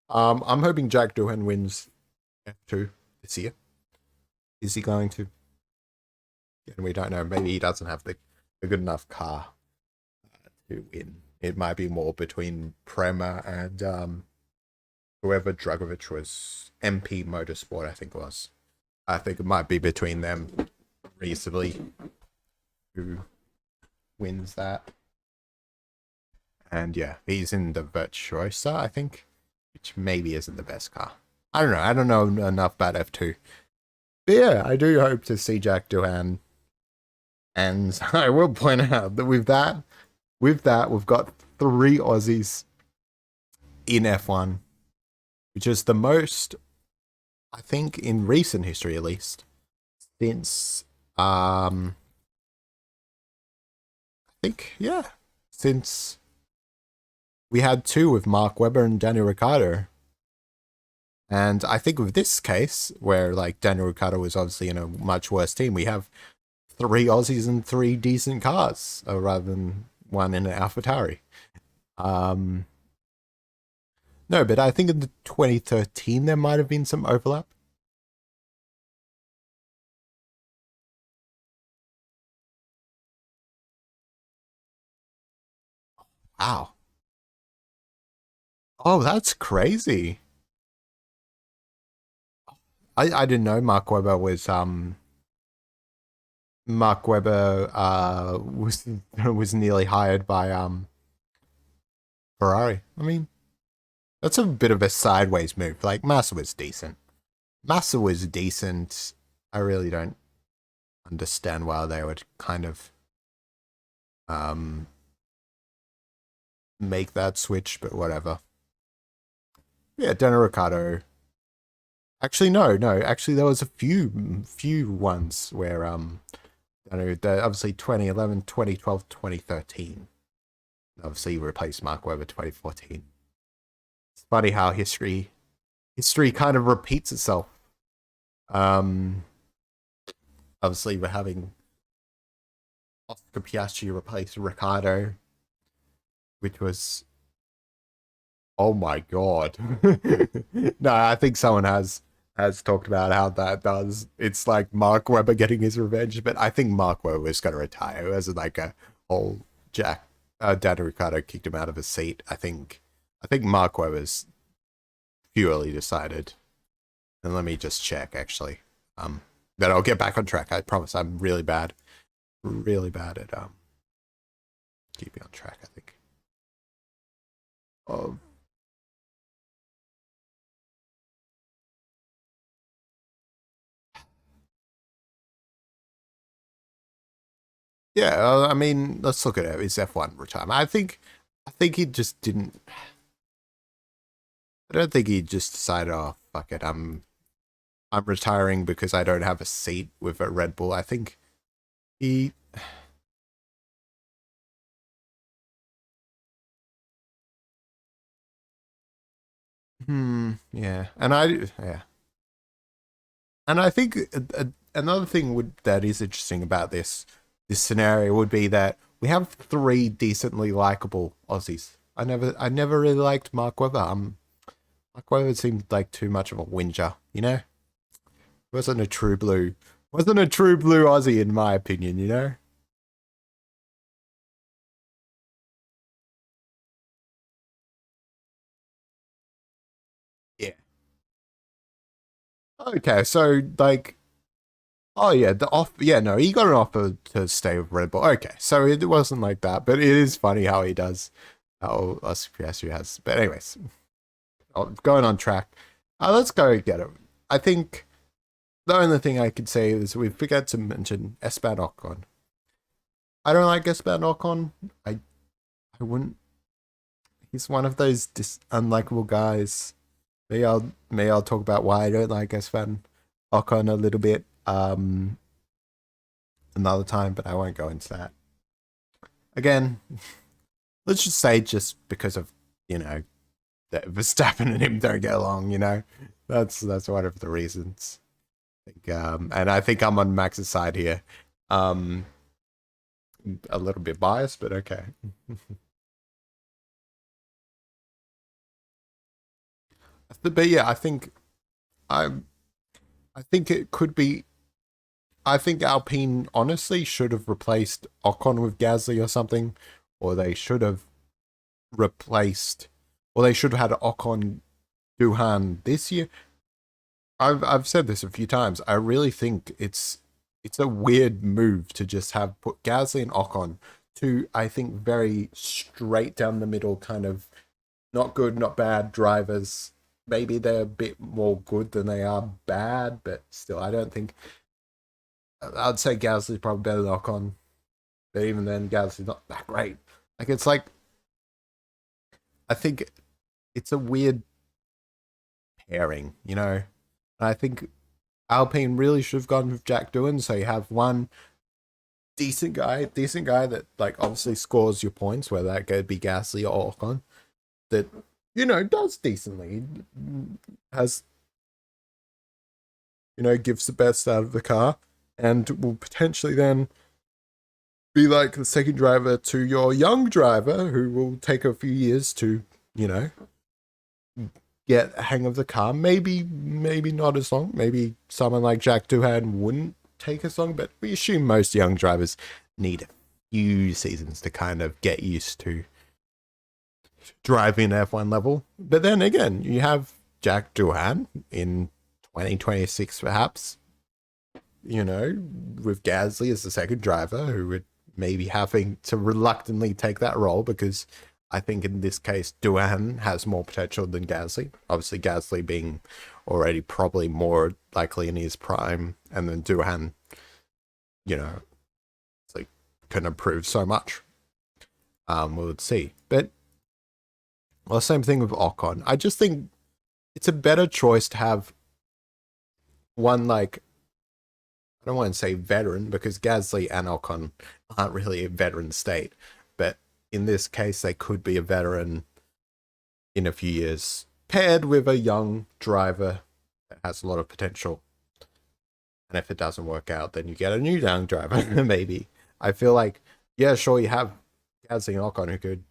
I'm hoping Jack Doohan wins F2 this year. Is he going to? And we don't know. Maybe he doesn't have a good enough car to win. It might be more between Prema and whoever Dragovic was. MP Motorsport, I think it was. I think it might be between them reasonably who wins that. And yeah, he's in the Virtuosa, I think, which maybe isn't the best car. I don't know. I don't know enough about F2. But yeah, I do hope to see Jack Doohan. And I will point out that with that, we've got 3 Aussies in F1, which is the most, I think, in recent history at least, since since we had 2 with Mark Webber and Daniel Ricciardo. And I think with this case, where like Daniel Ricciardo was obviously in a much worse team, we have 3 Aussies and 3 decent cars, rather than 1 in an AlphaTauri. No, but I think in the 2013 there might have been some overlap. Wow. Oh, that's crazy. I didn't know Mark Webber was was nearly hired by Ferrari. I mean, that's a bit of a sideways move. Like Massa was decent. I really don't understand why they would kind of make that switch, but whatever. Yeah, Daniel Ricciardo. Actually, no. Actually, there was a few ones where obviously 2011, 2012, 2013. Obviously, replaced Mark Webber 2014. It's funny how history kind of repeats itself. Obviously, we're having Oscar Piastri replace Ricciardo. which was, oh my god. No, I think someone has talked about how that does. It's like Mark Webber getting his revenge, but I think Mark Webber is going to retire as like a whole Jack. Daniel Ricciardo kicked him out of his seat. I think Mark Webber's purely decided. And let me just check actually. But I'll get back on track. I promise. I'm really bad at keeping on track. I think. Oh, yeah. I mean, let's look at it. His F1 retirement. I think he just didn't. I don't think he just decided, oh fuck it, I'm retiring because I don't have a seat with a Red Bull. I think he. Yeah, and I think another thing that is interesting about this scenario would be that we have three decently likable Aussies. I never really liked Mark Webber. Mark Webber seemed like too much of a whinger, you know. Wasn't a true blue. Wasn't a true blue Aussie in my opinion, you know. Yeah. Okay, so like, oh yeah, the off. Yeah, no, he got an offer to stay with Red Bull. Okay, so it wasn't like that, but it is funny how he does. How us PSU has. But anyways, going on track. Let's go get it. I think the only thing I could say is we forgot to mention Esteban Ocon. I don't like Esteban Ocon. I wouldn't. He's one of those unlikable guys. Maybe I'll talk about why I don't like Esteban Ocon a little bit another time, but I won't go into that. Again, let's just say just because of you know that Verstappen and him don't get along. That's one of the reasons. And I think I'm on Max's side here. Um, a little bit biased, but okay. But yeah, I I think it could be. I think Alpine honestly should have replaced Ocon with Gasly or something, or they should have replaced, or they should have had Ocon Duhan this year. I've said this a few times. I really think it's a weird move to just have put Gasly and Ocon, two I think very straight down the middle kind of not good, not bad drivers. Maybe they're a bit more good than they are bad, but still, I don't think. I'd say Gasly's probably better than Ocon, but even then, Gasly's not that great. Like it's like I think it's a weird pairing, you know. And I think Alpine really should have gone with Jack Doohan, so you have one decent guy that like obviously scores your points, whether that could be Gasly or Ocon, that does decently, has gives the best out of the car, and will potentially then be like the second driver to your young driver who will take a few years to you know get a hang of the car. Maybe not as long. Maybe someone like Jack Doohan wouldn't take as long, but we assume most young drivers need a few seasons to kind of get used to driving at F1 level. But then again, you have Jack Doohan in 2026 perhaps, with Gasly as the second driver who would maybe having to reluctantly take that role because I think in this case, Doohan has more potential than Gasly. Obviously, Gasly being already probably more likely in his prime, and then Doohan, it's like can improve so much. We'll see. But well, same thing with Ocon. I just think it's a better choice to have one like I don't want to say veteran because Gasly and Ocon aren't really a veteran state, but in this case, they could be a veteran in a few years, paired with a young driver that has a lot of potential. And if it doesn't work out, then you get a new young driver, maybe. I feel like, yeah, sure, you have Gasly and Ocon who could,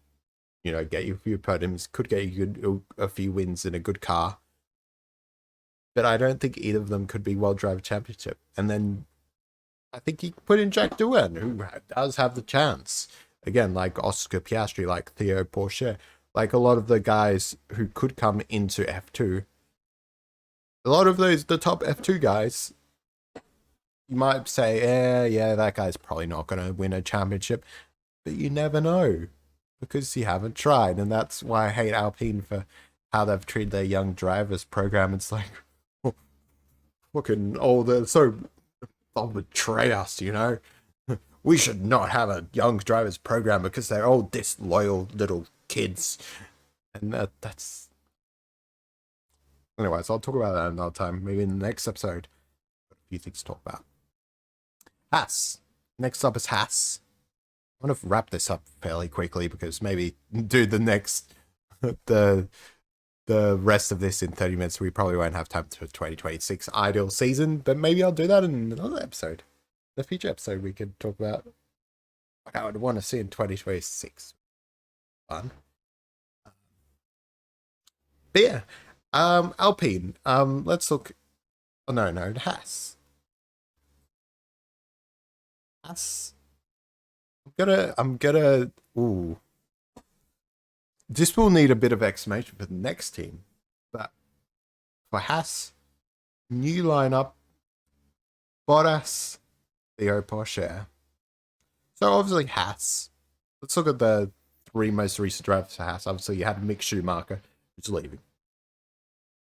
get you a few podiums, could get you a few wins in a good car. But I don't think either of them could be World Driver Championship. And then I think you put in Jack Doohan, who does have the chance. Again, like Oscar Piastri, like Theo Pourchaire, like a lot of the guys who could come into F2. A lot of the top F2 guys, you might say, yeah, that guy's probably not going to win a championship. But you never know, because you haven't tried. And that's why I hate Alpine for how they've treated their young drivers program. It's like, fucking, they'll betray us, We should not have a young drivers program because they're all disloyal little kids. And that's... Anyways, I'll talk about that another time. Maybe in the next episode. A few things to talk about. Haas. Next up is Haas. I want to wrap this up fairly quickly because maybe do the next... the rest of this in 30 minutes. We probably won't have time for 2026 ideal season, but maybe I'll do that in another episode. The future episode, we could talk about what I would want to see in 2026. Fun. But yeah, Alpine. Let's look. Oh no, Haas. I'm gonna. Ooh. This will need a bit of explanation for the next team, but for Haas, new lineup, Bottas, Theo Pourchaire. So obviously Haas. Let's look at the 3 most recent drivers for Haas. Obviously you had Mick Schumacher, who's leaving.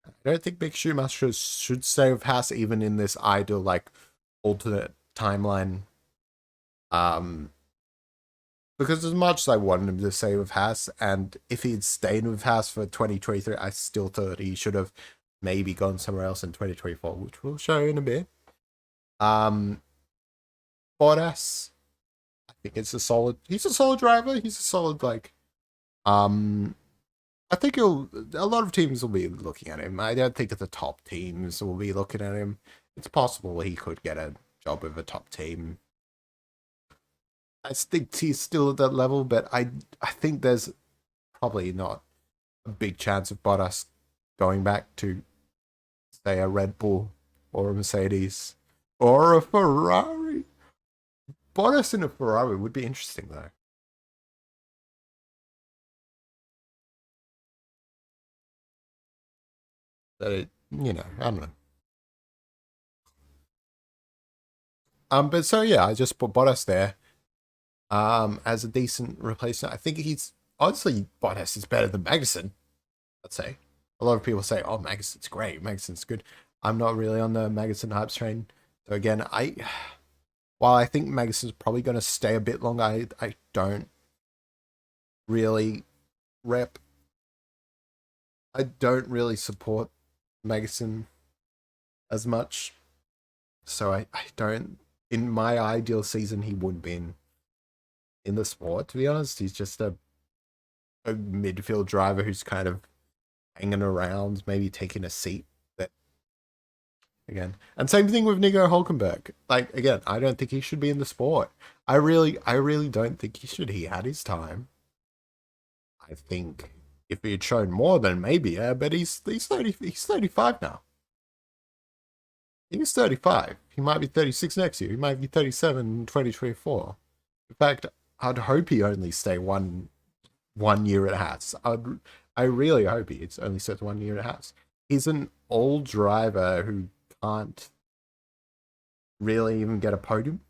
I don't think Mick Schumacher should stay with Haas even in this ideal, like, alternate timeline. Because as much as I wanted him to stay with Haas, and if he'd stayed with Haas for 2023, I still thought he should have maybe gone somewhere else in 2024, which we'll show in a bit. Bottas, I think he's a solid driver. He's a solid, like, I think a lot of teams will be looking at him. I don't think that the top teams will be looking at him. It's possible he could get a job with a top team. I think he's still at that level, but I think there's probably not a big chance of Bottas going back to, say, a Red Bull or a Mercedes or a Ferrari. Bottas in a Ferrari would be interesting, though. That I don't know. But so yeah, I just put Bottas there. As a decent replacement. I think he's honestly Bottas is better than Magnussen. I'd say. A lot of people say, "Oh, Magnussen's great. Magnussen's good." I'm not really on the Magnussen hype train. So again, while I think Magnussen's probably going to stay a bit longer, I don't really I don't really support Magnussen as much. So I don't. In my ideal season, he would be in the sport, to be honest. He's just a midfield driver who's kind of hanging around, maybe taking a seat. That again, and same thing with Nico Hulkenberg. Like again, I don't think he should be in the sport. I really don't think he should. He had his time. I think if he had shown more, then maybe, yeah. But he's 35 now. He's 35. He might be 36 next year. He might be 37 in 2024. In fact, I'd hope he only stay one year at Haas. I really hope he only stays 1 year at Haas. He's an old driver who can't really even get a podium.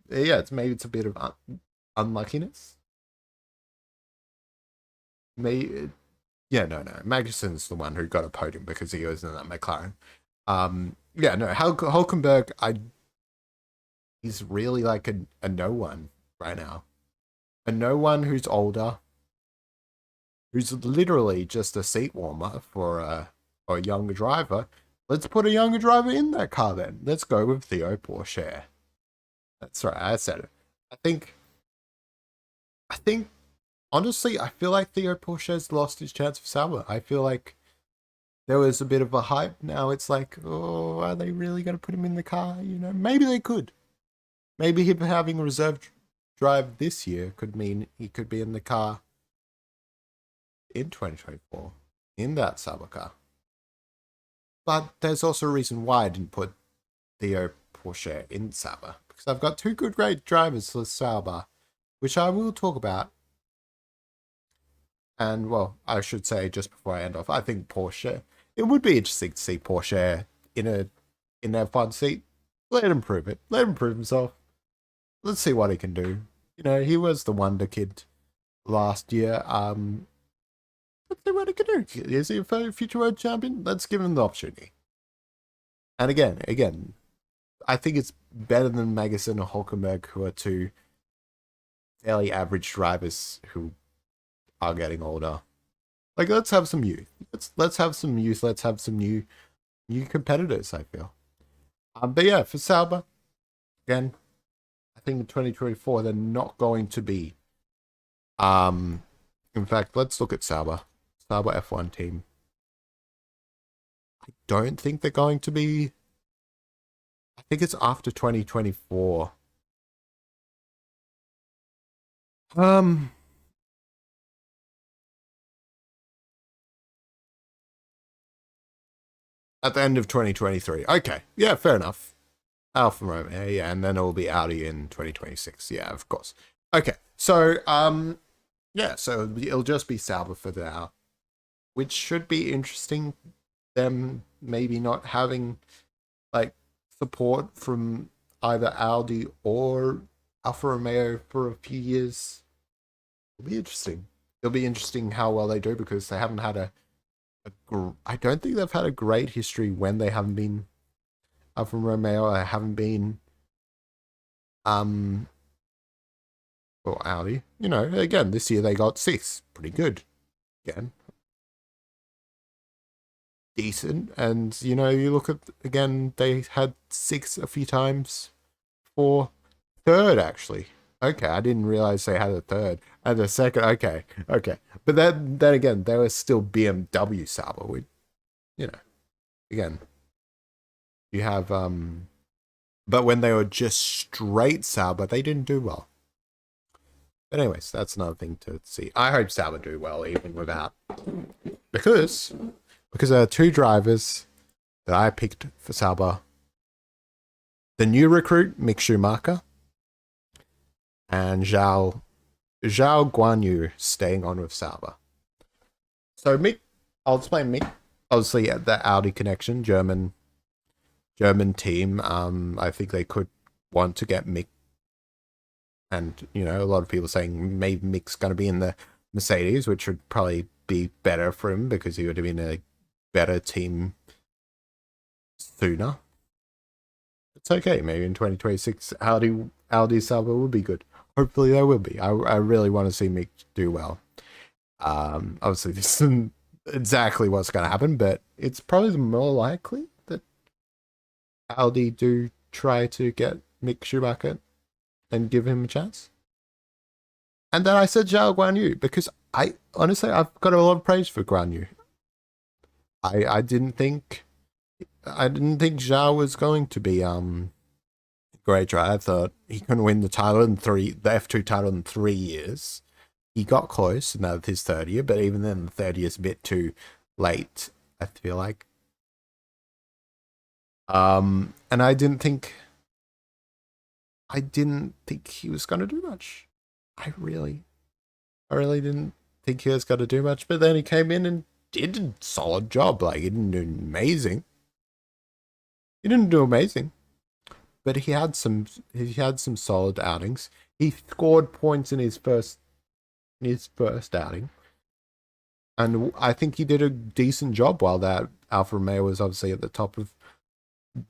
Yeah, maybe it's a bit of unluckiness. Maybe, yeah, no. Magnussen's the one who got a podium because he was in that McLaren. Yeah, no, Hulkenberg, he's really like a no one right now. A no one who's older, who's literally just a seat warmer for a younger driver. Let's put a younger driver in that car then. Let's go with Theo Pourchaire. That's right, I said it. I think, honestly, I feel like Theo Pourchaire's lost his chance for Sauber. I feel like there was a bit of a hype. Now it's like, oh, are they really going to put him in the car? Maybe they could. Maybe him having a reserve drive this year could mean he could be in the car in 2024 in that Sauber car. But there's also a reason why I didn't put Theo Porsche in Sauber, because I've got two good great drivers for Sauber, which I will talk about. And well, I should say just before I end off, I think Porsche. It would be interesting to see Porsche in a F1 seat. Let him prove it. Let him prove himself. Let's see what he can do. You know, he was the wonder kid last year. Let's see what he can do. Is he a future world champion? Let's give him the opportunity. And again, I think it's better than Magnussen or Hulkenberg, who are two fairly average drivers who are getting older. Like, let's have some youth. Let's have some youth. Let's have some new competitors, I feel. But yeah, for Sauber, again, I think in 2024 they're not going to be. In fact, let's look at Sauber F1 team. I don't think they're going to be. I think it's after 2024. At the end of 2023. Okay, yeah, fair enough. Alfa Romeo, yeah, and then it will be Audi in 2026. Yeah, of course. Okay, so yeah, so it'll just be Sauber for now, which should be interesting. Them maybe not having like support from either Audi or Alfa Romeo for a few years. It'll be interesting. It'll be interesting how well they do, because they haven't had I don't think they've had a great history when they haven't been Alfa Romeo. I haven't been or Audi. You know, again, this year they got 6th. Pretty good. Again. Decent. And, you know, you look at, again, they had 6 a few times. For 3rd, actually. Okay, I didn't realize they had a 3rd. And a 2nd, okay. But then again, they were still BMW Sauber. You know, again, you have, but when they were just straight Sauber, they didn't do well. But anyways, that's another thing to see. I hope Sauber do well, even without, because there are 2 drivers that I picked for Sauber. The new recruit, Mick Schumacher, and Zhao Guanyu staying on with Sauber. So Mick, I'll explain Mick. Obviously, the Audi connection, German team. I think they could want to get Mick. And, you know, a lot of people saying maybe Mick's going to be in the Mercedes, which would probably be better for him, because he would have been a better team sooner. It's okay. Maybe in 2026, Audi Sauber will be good. Hopefully they will be. I really want to see Mick do well. Obviously, this isn't exactly what's going to happen, but it's probably more likely that Audi do try to get Mick Schumacher and give him a chance. And then I said Zhao Guanyu, because I've got a lot of praise for Guanyu. I didn't think Zhao was going to be great driver. I thought he couldn't win the F2 title in 3 years. He got close, and that was his 3rd year, but even then the 3rd year is a bit too late, I feel like. And I didn't think he was going to do much. I really didn't think he was going to do much, but then he came in and did a solid job. Like, he didn't do amazing. But he had some solid outings. He scored points in his first outing. And I think he did a decent job, while that Alfa Romeo was obviously at the top of,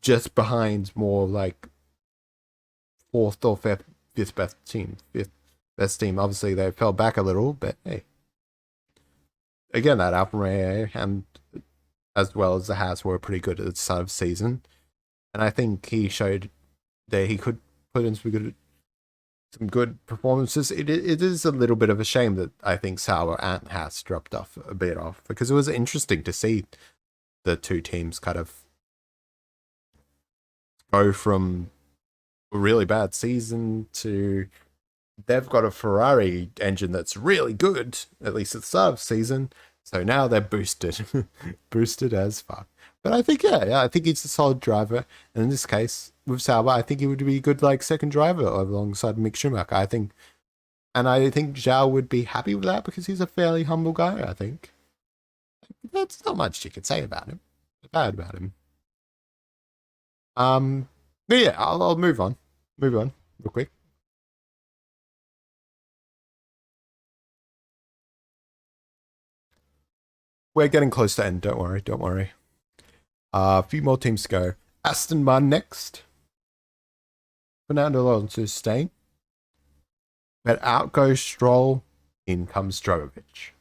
just behind more like 4th or 5th best team. 5th best team. Obviously, they fell back a little, but hey. Again, that Alfa Romeo, and as well as the Haas, were pretty good at the start of the season. And I think he showed that he could put in some good performances. It is a little bit of a shame that I think Sauber and Haas dropped off a bit, because it was interesting to see the 2 teams kind of go from a really bad season to they've got a Ferrari engine that's really good, at least at the start of the season. So now they're boosted, boosted as fuck. But I think, yeah, I think he's a solid driver. And in this case, with Sauber, I think he would be a good like second driver alongside Mick Schumacher. I think, and I think Zhao would be happy with that because he's a fairly humble guy. I think that's not much you could say about him, bad about him. Um, but yeah, I'll move on real quick. We're getting close to end. Don't worry, don't worry. A few more teams to go. Aston Martin next. Fernando Alonso staying. But out goes Stroll, in comes Drogovic.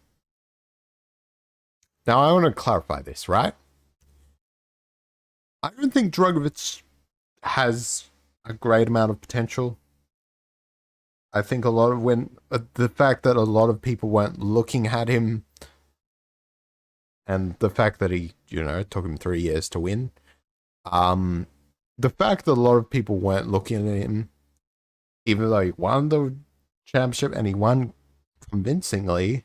Now I want to clarify this, right? I don't think Drogovic has a great amount of potential. I think a lot of the fact that a lot of people weren't looking at him, and the fact that he, took him 3 years to win. The fact that a lot of people weren't looking at him, even though he won the championship and he won convincingly,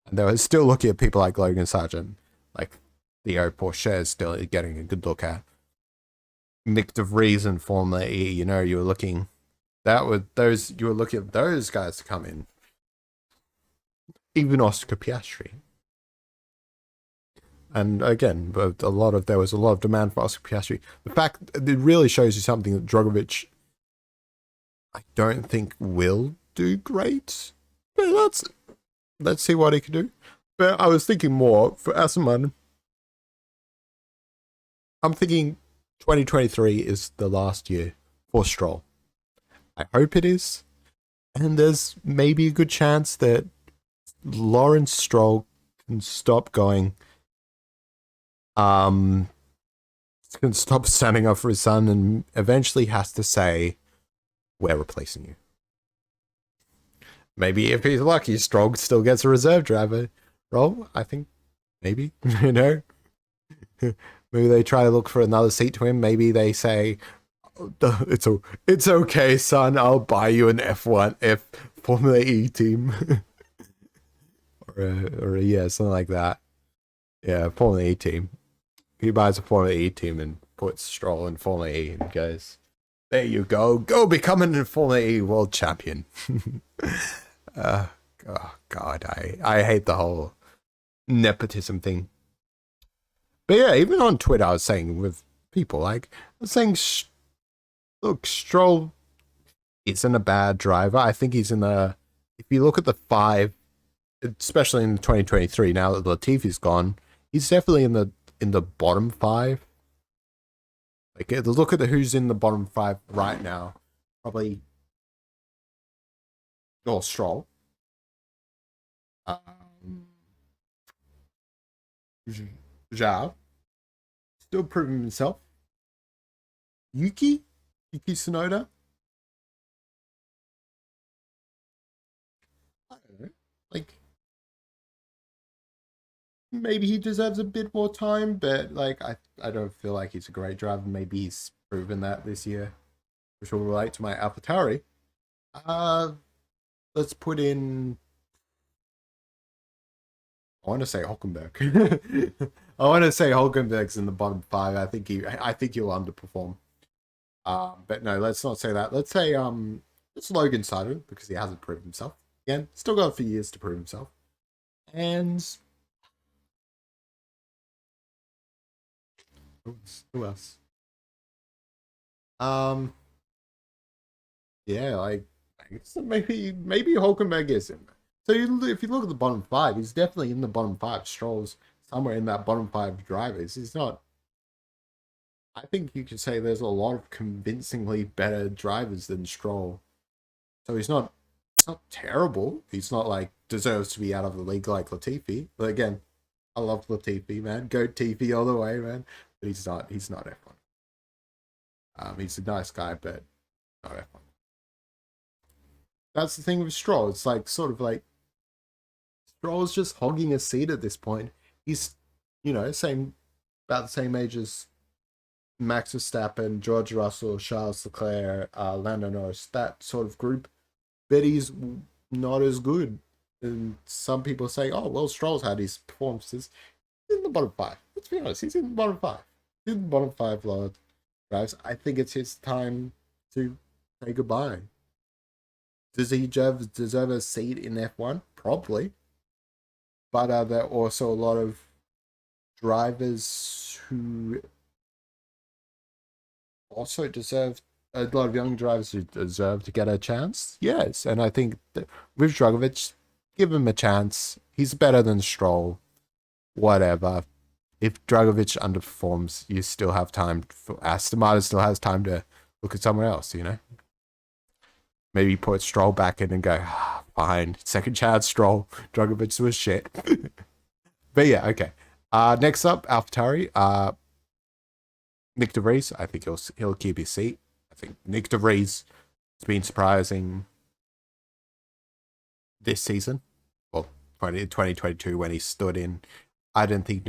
and they were still looking at people like Logan Sargent, like Theo Porcher still getting a good look at. Nick DeVries in Formula E, you were looking you were looking at those guys to come in. Even Oscar Piastri. And again, there was a lot of demand for Oscar Piastri. The fact it really shows you something that Drogovic, I don't think will do great. But let's see what he can do. But I was thinking more for Aston Martin. I'm thinking 2023 is the last year for Stroll. I hope it is. And there's maybe a good chance that Lawrence Stroll can stop going. Can stop standing up for his son and eventually has to say, we're replacing you. Maybe if he's lucky, Stroll still gets a reserve driver role. I think maybe, maybe they try to look for another seat to him. Maybe they say, it's okay, son. I'll buy you an F1 Formula E team, or yeah, something like that. Yeah, Formula E team. He buys a Formula E team and puts Stroll in Formula E and goes, there you go. Go becoming a Formula E world champion. Oh, God. I hate the whole nepotism thing. But yeah, even on Twitter, I was saying with people, I was saying, look, Stroll isn't a bad driver. I think he's if you look at the 5, especially in 2023, now that Latifi's gone, he's definitely in the bottom 5. Like, look at who's in the bottom 5 right now. Probably Stroll. Zhao. Still proving himself. Yuki Tsunoda. I don't know. Like, maybe he deserves a bit more time, but like I don't feel like he's a great driver. Maybe he's proven that this year, which will relate to my AlphaTauri. Let's put in. I want to say Hulkenberg. I want to say Hulkenberg's in the bottom 5. I think he'll underperform. But no, let's not say that. Let's say it's Logan Sargent because he hasn't proven himself. Again, still got a few years to prove himself. And who else? Yeah, like I guess maybe Hulkenberg is in there. So if you look at the bottom 5, he's definitely in the bottom 5. Stroll's somewhere in that bottom 5 drivers. He's not. I think you could say there's a lot of convincingly better drivers than Stroll. So he's not terrible. He's not like deserves to be out of the league like Latifi. But again, I love Latifi, man. Go Tifi all the way, man. But he's not F1. He's a nice guy, but not F1. That's the thing with Stroll. It's like sort of like Stroll's just hogging a seat at this point. He's, about the same age as Max Verstappen, George Russell, Charles Leclerc, Lando Norris, that sort of group. but he's not as good. And some people say, oh, well, Stroll's had his performances. He's in the bottom five. Let's be honest, he's in the bottom five. He's in the bottom five, Lord. Guys, I think it's his time to say goodbye. Does he deserve a seat in F1? Probably. But are there also a lot of drivers who also deserve a lot of young drivers who deserve to get a chance? Yes, and I think that with Dragovic, give him a chance. He's better than Stroll. Whatever. If Dragovic underperforms, you still have time. Aston Martin still has time to look at someone else, you know? Maybe put Stroll back in and go, fine, second chance, Stroll. Dragovic was shit. But yeah, okay. Next up, AlphaTauri. Nick De Vries, I think he'll keep his seat. I think Nick De Vries has been surprising this season. Well, 2022 when he stood in. I didn't think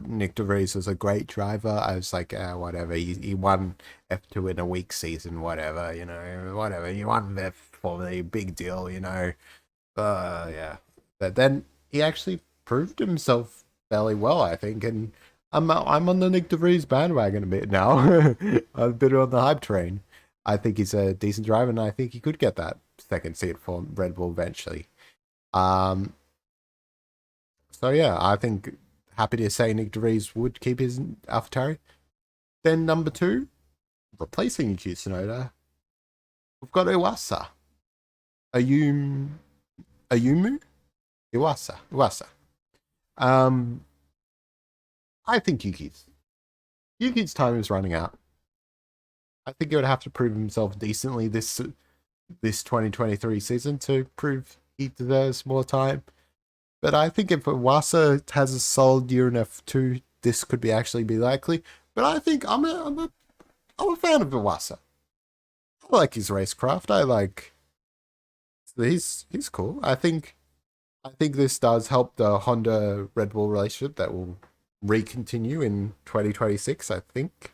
Nick De Vries was a great driver. I was like, whatever. He won F2 in a weak season, whatever, you know, whatever. You won F for the big deal, you know. Yeah. But then he actually proved himself fairly well, I think, and I'm on the Nick De Vries bandwagon a bit now. I'm a bit on the hype train. I think he's a decent driver, and I think he could get that second seat for Red Bull eventually. So yeah, I think happy to say Nick De Vries would keep his AlphaTauri. Then number 2, replacing Yuki Tsunoda, we've got Iwasa. Ayumu? Iwasa. I think Yuki's time is running out. I think he would have to prove himself decently this 2023 season to prove he deserves more time. But I think if Iwasa has a solid year in F2, this could actually be likely. But I think I'm a fan of Iwasa. I like his racecraft. He's cool. I think this does help the Honda Red Bull relationship that will recontinue in 2026. I think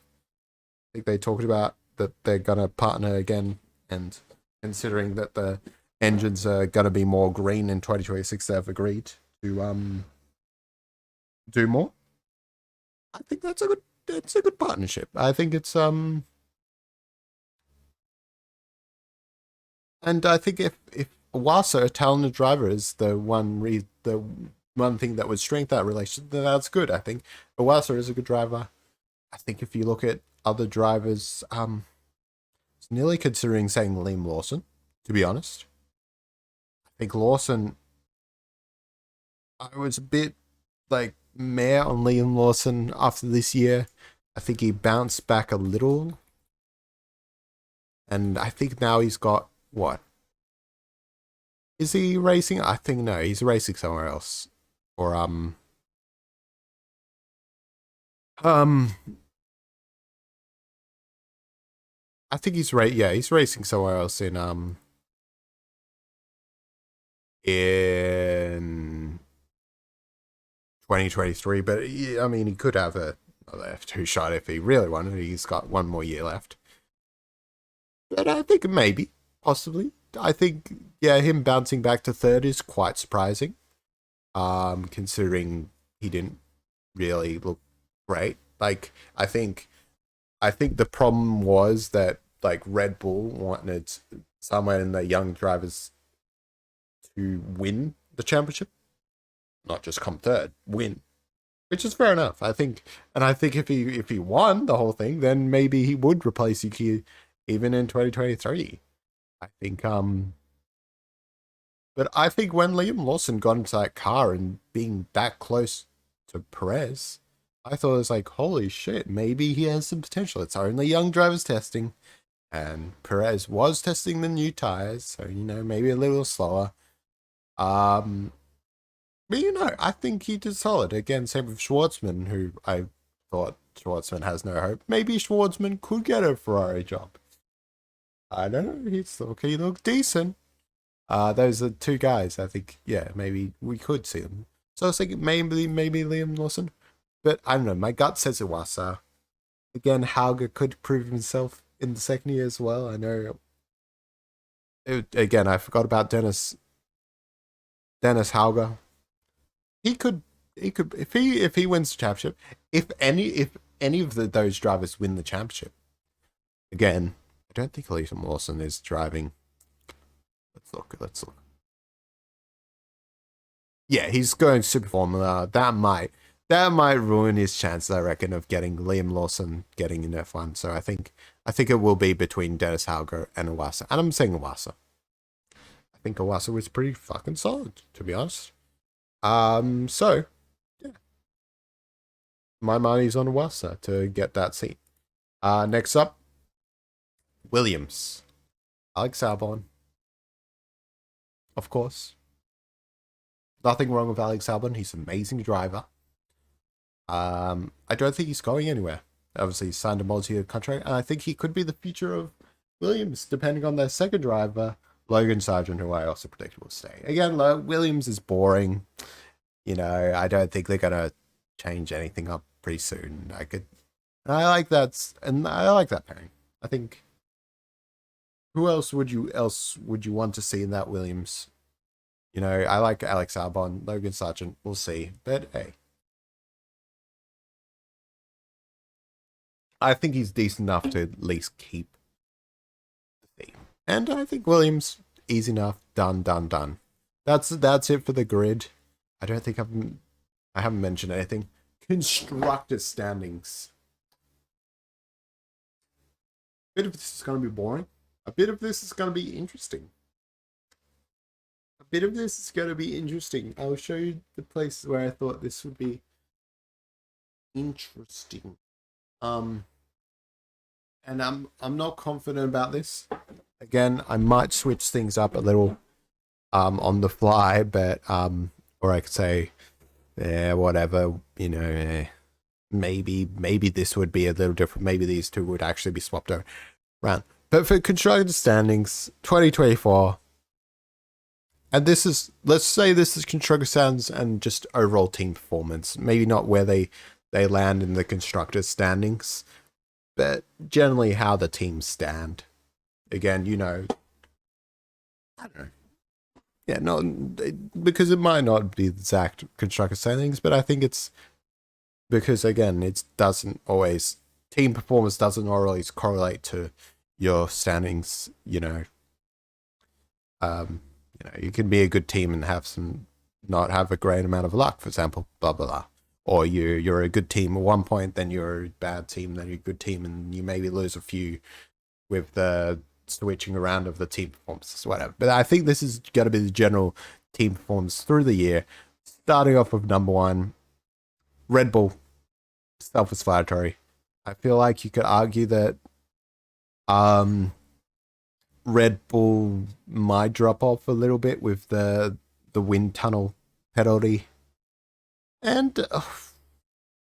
they talked about that they're gonna partner again, and considering that the engines are gonna be more green in 2026, they've agreed to do more. I think that's a good partnership. I think it's and I think if Wasa, a talented driver, is the one thing that would strengthen that relationship, then that's good. I think Wasa is a good driver. I think if you look at other drivers, it's nearly considering saying Liam Lawson, to be honest. I think Lawson, I was a bit like meh on Liam Lawson after this year. I think he bounced back a little. And I think now he's got what? Is he racing? I think no, he's racing somewhere else. Or I think he's he's racing somewhere else in 2023, but I mean he could have a F2 shot if he really wanted. He's got one more year left. But I think maybe, possibly. I think him bouncing back to third is quite surprising. Considering he didn't really look great. Like I think the problem was that like Red Bull wanted someone in the young drivers to win the championship, not just come third, win, which is fair enough. I think if he won the whole thing, then maybe he would replace Yuki even in 2023. I think but I think when Liam Lawson got into that car and being that close to Perez, I thought it was like, holy shit, maybe he has some potential. It's only young drivers testing, and Perez was testing the new tires, so maybe a little slower. But I think he did solid. Again, same with Schwartzman, who I thought Schwartzman has no hope. Maybe Schwartzman could get a Ferrari job. I don't know. He looked decent. Those are two guys. I think, maybe we could see them. So I was thinking maybe Liam Lawson, but I don't know. My gut says Iwasa. Again, Hauger could prove himself in the second year as well. I know Again, I forgot about Dennis Hauger. He could if he wins the championship. If any of those drivers win the championship, again, I don't think Liam Lawson is driving. Let's look. Let's look. Yeah, he's going Super Formula. That might ruin his chances, I reckon, of getting Liam Lawson getting in F1. So I think it will be between Dennis Hauger and Iwasa. And I'm saying Iwasa. I think Iwasa was pretty fucking solid, to be honest. So yeah, my money's on Iwasa to get that seat. Next up, Williams. Alex Albon, of course. Nothing wrong with Alex Albon. He's an amazing driver. I don't think he's going anywhere. Obviously, he signed a multi-year contract, and I think he could be the future of Williams, depending on their second driver, Logan Sargent, who I also predict will stay. Again, Williams is boring. I don't think they're gonna change anything up pretty soon. I like that pairing. I think who else would you want to see in that Williams? I like Alex Albon, Logan Sargent. We'll see, but hey. I think he's decent enough to at least keep the theme. And I think Williams, easy enough, done. That's it for the grid. I don't think I haven't mentioned anything. Constructor standings. A bit of this is going to be boring. A bit of this is going to be interesting. I'll show you the places where I thought this would be interesting. And I'm not confident about this. Again, I might switch things up a little on the fly, but or I could say, yeah, whatever, maybe this would be a little different. Maybe these two would actually be swapped around. But for constructed standings, 2024, and let's say this is constructor standings and just overall team performance. Maybe not where they land in the constructor standings, but generally how the teams stand. Again, I don't know. Yeah, no, because it might not be exact constructor standings, but I think it's because again, it doesn't always team performance doesn't always correlate to your standings. You can be a good team and not have a great amount of luck, for example, blah blah blah. Or you're a good team at one point, then you're a bad team, then you're a good team, and you maybe lose a few with the switching around of the team performances, whatever. But I think this is going to be the general team performance through the year. Starting off with number one, Red Bull, self-explanatory. I feel like you could argue that Red Bull might drop off a little bit with the wind tunnel penalty. And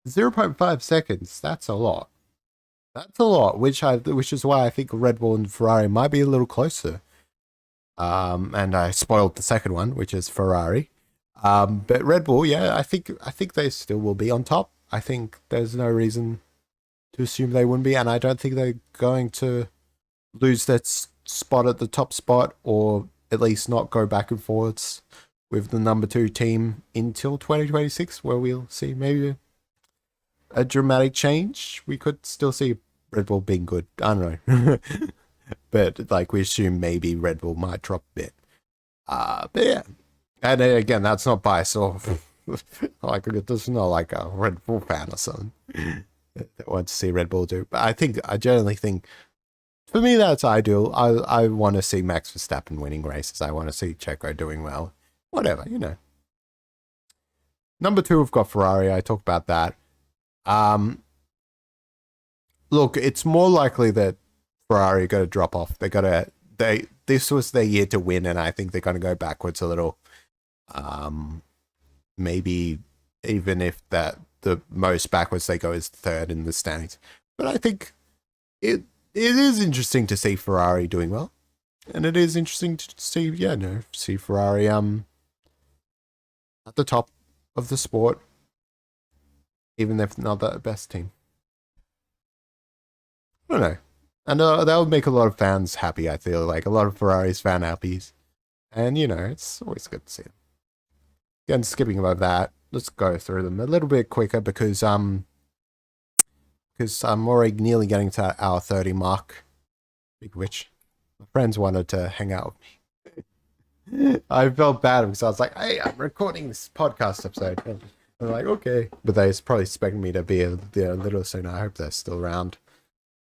0.5 seconds, that's a lot. Which is why I think Red Bull and Ferrari might be a little closer. And I spoiled the second one, which is Ferrari. But Red Bull, yeah, I think they still will be on top. I think there's no reason to assume they wouldn't be, and I don't think they're going to lose that spot at the top spot, or at least not go back and forwards with the number 2 team until 2026, where we'll see maybe a dramatic change. We could still see Red Bull being good. I don't know. But we assume maybe Red Bull might drop a bit. But yeah. And again, that's not biased or it's not like a Red Bull fan or something that wants to see Red Bull do. But I generally think for me that's ideal. I want to see Max Verstappen winning races. I want to see Checo doing well. Whatever, Number 2, we've got Ferrari. I talked about that. Look, it's more likely that Ferrari are going to drop off. This was their year to win, and I think they're going to go backwards a little. Maybe even if the most backwards they go is third in the standings. But I think it is interesting to see Ferrari doing well, and it is interesting to see Ferrari at the top of the sport, even if not the best team. I don't know. And that would make a lot of fans happy, I feel like. A lot of Ferrari's fan happies. And, you know, it's always good to see them. Again, skipping about that, let's go through them a little bit quicker because I'm already nearly getting to our 30 mark. Big which my friends wanted to hang out with me. I felt bad because I was like, hey, I'm recording this podcast episode. And they're like, okay. But they probably expecting me to be a little sooner. I hope they're still around.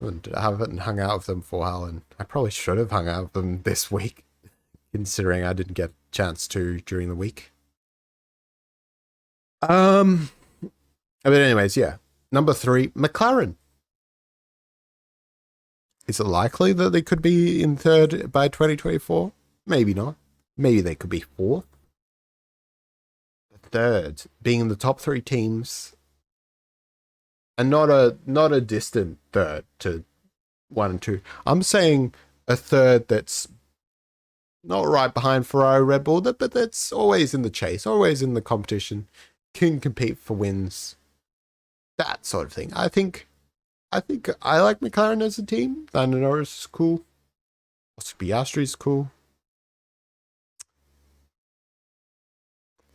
And I haven't hung out with them for a while, and I probably should have hung out with them this week, considering I didn't get a chance to during the week. But anyways, yeah. Number 3, McLaren. Is it likely that they could be in third by 2024? Maybe not. Maybe they could be fourth. Third, being in the top 3 teams, and not a distant third to 1 and 2. I'm saying a third that's not right behind Ferrari, Red Bull, but that's always in the chase, always in the competition, can compete for wins, that sort of thing. I think I like McLaren as a team. Lando Norris is cool. Also Piastri is cool.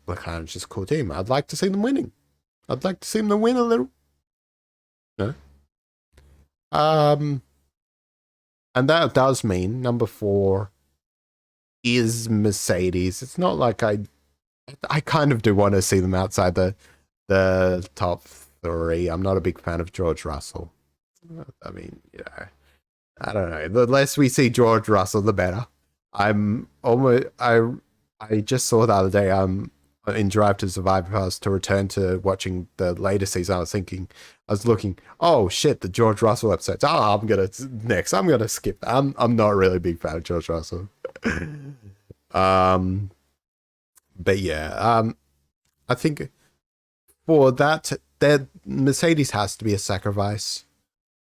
McLaren's just a cool team. I'd like to see them winning. I'd like to see them win a little. No. And that does mean number 4 is Mercedes. It's not like I kind of do want to see them outside the top 3. I'm not a big fan of George Russell. I mean, you know, I don't know. The less we see George Russell, the better. I'm almost. I just saw the other day. In Drive to Survive, if I was to return to watching the later season, I was looking. Oh shit, the George Russell episodes. Oh, I'm gonna skip. I'm not really a big fan of George Russell. But yeah, I think for that, that Mercedes has to be a sacrifice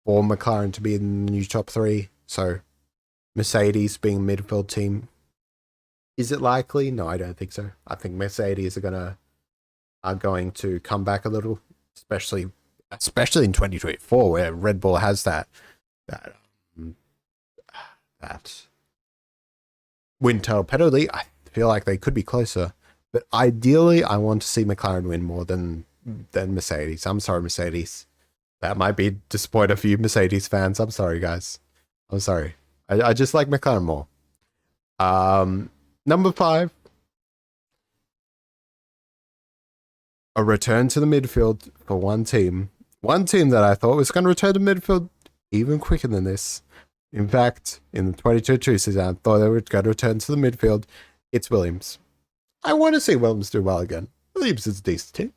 for McLaren to be in the new top 3. So Mercedes being a midfield team. Is it likely? No, I don't think so. I think Mercedes are going to come back a little, especially in 2024, where Red Bull has that wind tunnel penalty. I feel like they could be closer, but ideally, I want to see McLaren win more than Mercedes. I'm sorry, Mercedes. That might be disappoint a few Mercedes fans. I'm sorry, guys. I'm sorry. I just like McLaren more. Number 5. A return to the midfield for one team. One team that I thought was going to return to midfield even quicker than this. In fact, in the 2022 season, I thought they were going to return to the midfield. It's Williams. I want to see Williams do well again. Williams is a decent team.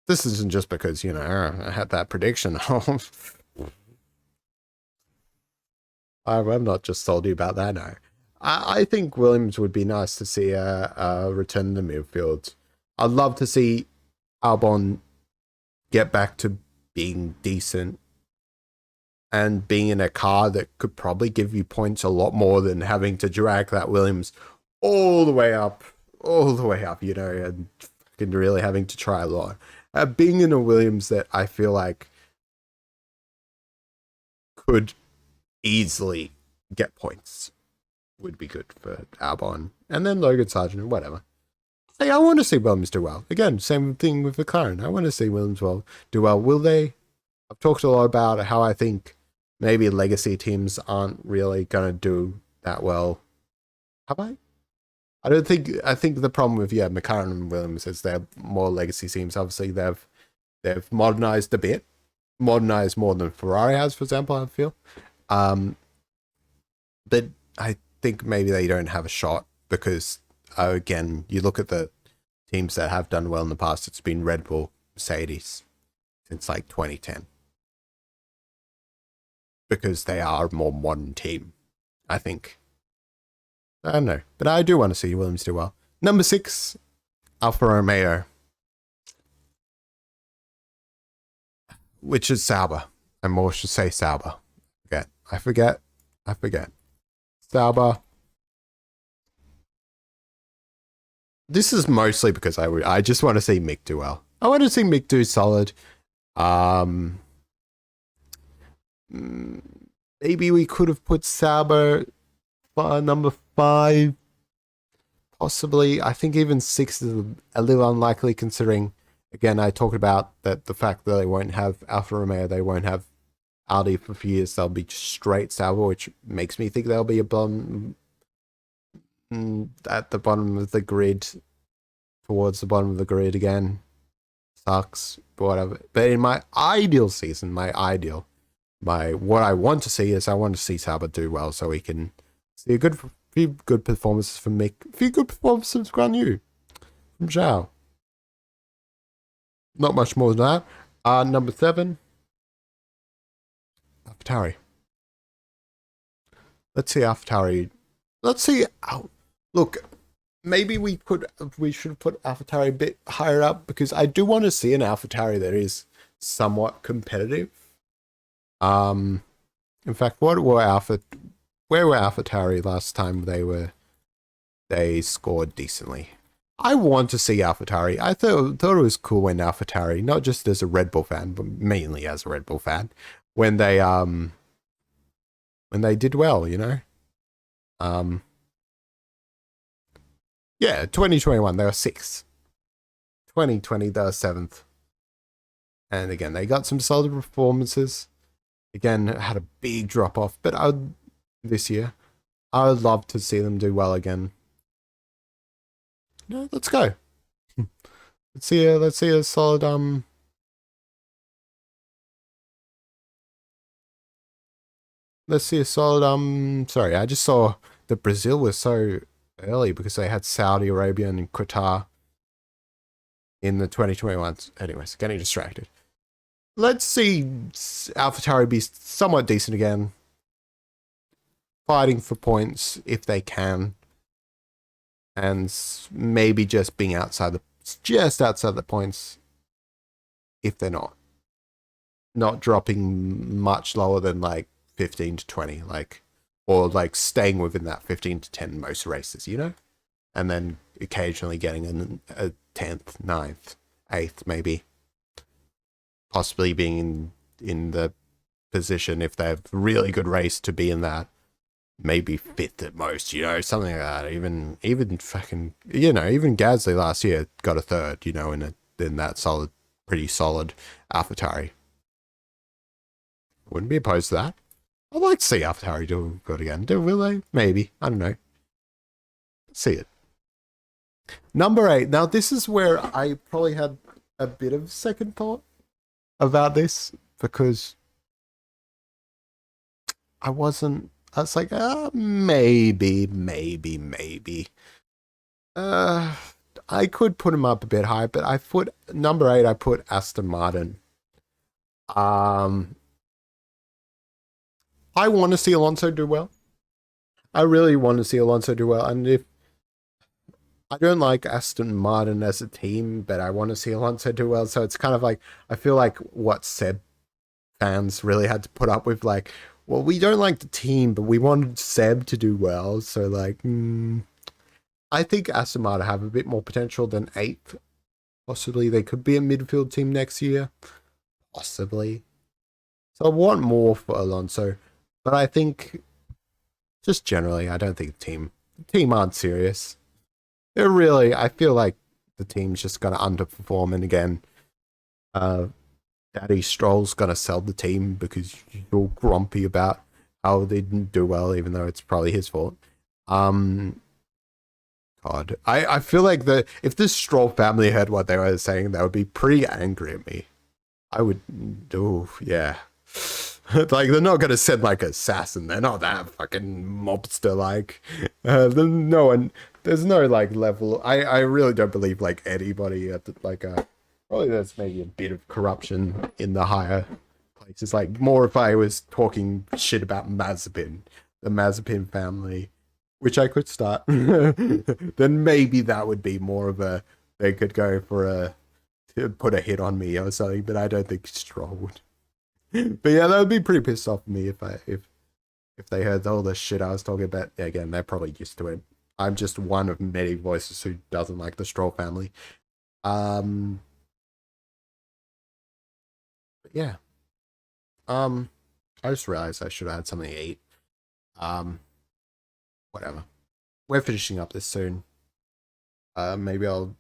This isn't just because, you know, I had that prediction. I'm not just salty about that, no. I think Williams would be nice to see a return to the midfield. I'd love to see Albon get back to being decent and being in a car that could probably give you points a lot more than having to drag that Williams all the way up, you know, and really having to try a lot. Being in a Williams that I feel like could easily get points would be good for Albon. And then Logan Sargent, whatever. I want to see Williams do well. Again, same thing with McLaren. I want to see Williams do well. Will they? I've talked a lot about how I think maybe legacy teams aren't really going to do that well. Have I? I think the problem with McLaren and Williams is they're more legacy teams. Obviously, they've modernized a bit, modernized more than Ferrari has, for example. I feel, but I think maybe they don't have a shot because again, you look at the teams that have done well in the past. It's been Red Bull, Mercedes since like 2010 because they are a more modern team. I think. I don't know, but I do want to see Williams do well. Number 6, Alfa Romeo, which is Sauber. I more should say Sauber. I forget. Sauber. This is mostly because I just want to see Mick do well. I want to see Mick do solid. Um, maybe we could have put Sauber number 5. Possibly. I think even 6 is a little unlikely considering, again, I talked about that the fact that they won't have Alfa Romeo, they won't have Audi for a few years, they'll be straight Sauber, which makes me think they'll be a bottom at the bottom of the grid, towards the bottom of the grid again. Sucks, but whatever. But in my ideal season, what I want to see is I want to see Sauber do well so we can see a few good performances from Mick, a few good performances from Guan Yu, from Zhao. Not much more than that. Number 7, AlphaTauri. Let's see AlphaTauri. Let's see. Look, maybe we should put AlphaTauri a bit higher up because I do want to see an AlphaTauri that is somewhat competitive. In fact, where were AlphaTauri last time they scored decently? I want to see AlphaTauri. I thought it was cool when AlphaTauri, not just as a Red Bull fan, but mainly as a Red Bull fan, when they did well, you know. Yeah, 2021 they were 6th. 2020 they were 7th. And again, they got some solid performances. Again, had a big drop off, but this year, I would love to see them do well again. No, let's go. let's see a solid sorry, I just saw that Brazil was so early because they had Saudi Arabia and Qatar in the 2021. Anyways, getting distracted. Let's see AlphaTauri be somewhat decent again. Fighting for points if they can. And maybe just being outside the points if they're not. Not dropping much lower than like 15 to 20, or like staying within that 15 to 10 most races, you know? And then occasionally getting a 10th, 9th, 8th maybe. Possibly being in the position if they have a really good race to be in that. Maybe 5th at most, you know, something like that. Even fucking, you know, even Gasly last year got a 3rd, you know, in that pretty solid AlphaTauri. Wouldn't be opposed to that. I'd like to see AlphaTauri do good again. Will they? Maybe. I don't know. See it. Number 8. Now, this is where I probably had a bit of second thought about this because I was like, maybe. I could put him up a bit high, but number 8, I put Aston Martin. I want to see Alonso do well. I really want to see Alonso do well. And if I don't like Aston Martin as a team, but I want to see Alonso do well. So it's kind of like, I feel like what Seb fans really had to put up with, like, well, we don't like the team, but we wanted Seb to do well. So, like, I think Aston Martin have a bit more potential than 8th. Possibly they could be a midfield team next year. Possibly. So I want more for Alonso. But I think, just generally, I don't think the team aren't serious. I feel like the team's just going to underperform. And again, Daddy Stroll's going to sell the team because you're grumpy about how they didn't do well, even though it's probably his fault. God, I feel like if this Stroll family heard what they were saying, they would be pretty angry at me. I would, yeah. Like, they're not going to send, like, assassin. They're not that fucking mobster, like. There's no, like, level. I really don't believe, like, anybody at, probably there's maybe a bit of corruption in the higher places. Like, more if I was talking shit about Mazepin, the Mazepin family, which I could start, then maybe that would be more of they could go to put a hit on me or something, but I don't think Stroll would. But yeah, that would be pretty pissed off me if they heard all the shit I was talking about. Yeah, again, they're probably used to it. I'm just one of many voices who doesn't like the Stroll family. But yeah. I just realized I should have had something to eat. Um, Whatever. We're finishing up this soon. Maybe I'll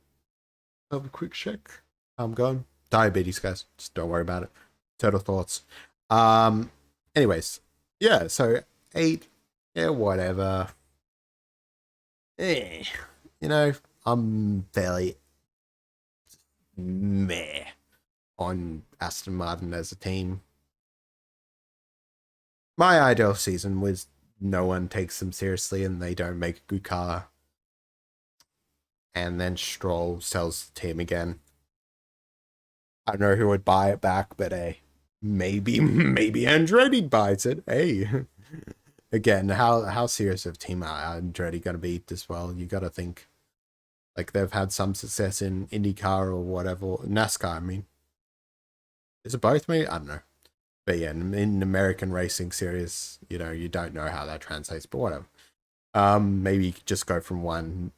have a quick check. I'm going. Diabetes, guys. Just don't worry about it. Total thoughts. Um, Anyways, yeah. So 8. Yeah, whatever. Eh, you know, I'm fairly meh on Aston Martin as a team. My ideal season was no one takes them seriously and they don't make a good car. And then Stroll sells the team again. I don't know who would buy it back, but hey, maybe Andretti buys it. Hey, again, how serious of team are Andretti gonna be this well? You gotta think like they've had some success in IndyCar or whatever, NASCAR. I mean, is it both? Me, I don't know. But yeah, in American racing series, you don't know how that translates, but whatever. Maybe you could just go from one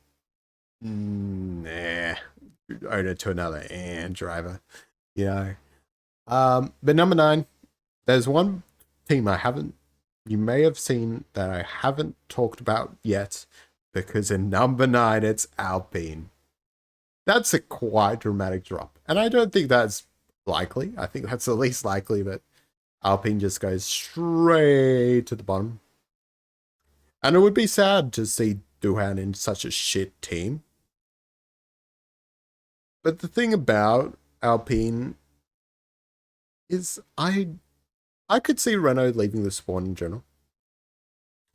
owner to another and driver, you know. But number 9, there's one team you may have seen that I haven't talked about yet, because in number 9 it's Alpine. That's a quite dramatic drop, and I don't think that's likely. I think that's the least likely, but Alpine just goes straight to the bottom. And it would be sad to see Duhan in such a shit team. But the thing about Alpine is I could see Renault leaving the sport in general.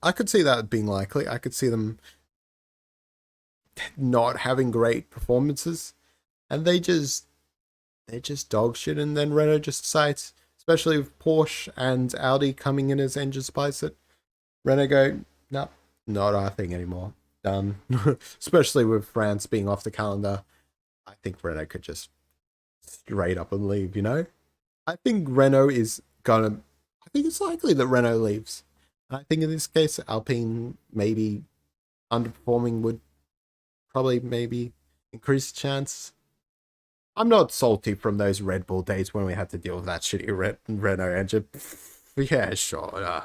I could see that being likely. I could see them not having great performances, and they're just dog shit. And then Renault just decides, especially with Porsche and Audi coming in as engine supplies, that Renault go, no, not our thing anymore. Done. Especially with France being off the calendar, I think Renault could just straight up and leave. I think Renault is gonna. I think it's likely that Renault leaves. I think in this case, Alpine maybe underperforming would probably maybe increase the chance. I'm not salty from those Red Bull days when we had to deal with that shitty Renault engine. Yeah, sure.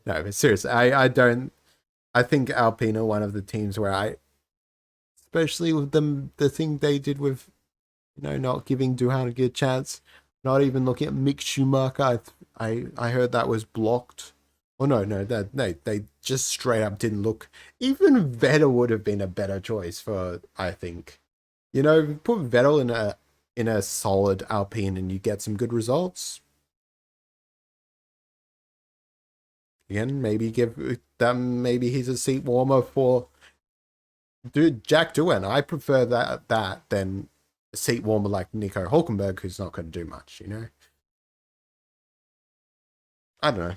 No, but seriously, I don't. I think Alpine are one of the teams where especially with them, the thing they did with, not giving Duhan a good chance, not even looking at Mick Schumacher. I heard that was blocked. Oh no, they just straight up didn't look. Even Vettel would have been a better choice for, I think. Put Vettel in a solid Alpine and you get some good results. Again, maybe give them, maybe he's a seat warmer for Jack Doohan. I prefer that than a seat warmer like Nico Hulkenberg, who's not going to do much. I don't know.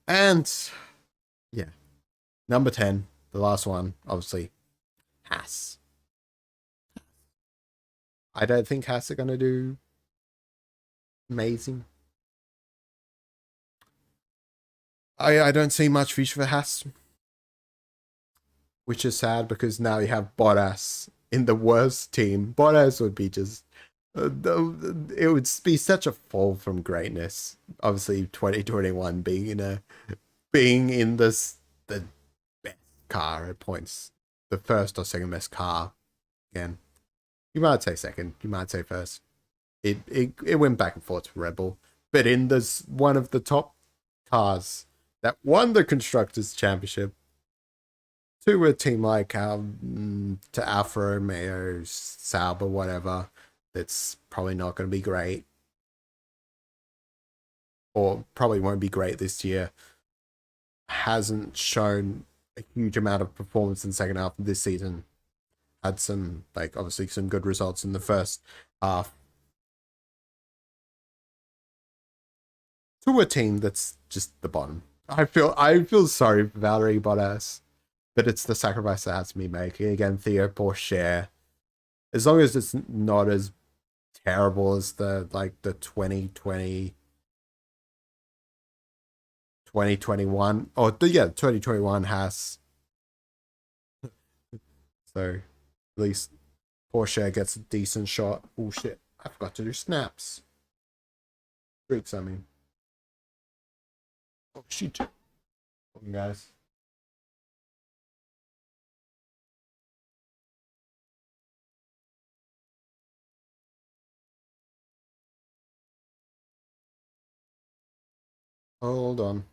And yeah, number 10, the last one, obviously, Haas. I don't think Haas are going to do amazing. I don't see much future for Haas, which is sad because now you have Bottas in the worst team. Bottas would be just. It would be such a fall from greatness. Obviously, 2021 being in the best car at points, the first or second best car. Again, you might say second, you might say first. It went back and forth for Red Bull, but in this one of the top cars that won the constructors championship, to a team like to Alfa Romeo, Sauber, whatever, that's probably not going to be great, or probably won't be great this year, hasn't shown a huge amount of performance in the second half of this season. Had some, obviously some good results in the first half. To a team that's just the bottom. I feel sorry for Valerie Bottas, but it's the sacrifice that has to be made. Again, Theo Pourchaire, as long as it's not as terrible as the 2020 2021 or 2021 has. So at least Porsche gets a decent shot. Oh shit. I forgot to do snaps. Streaks, I mean. Oh, shoot. Welcome, guys. Hold on.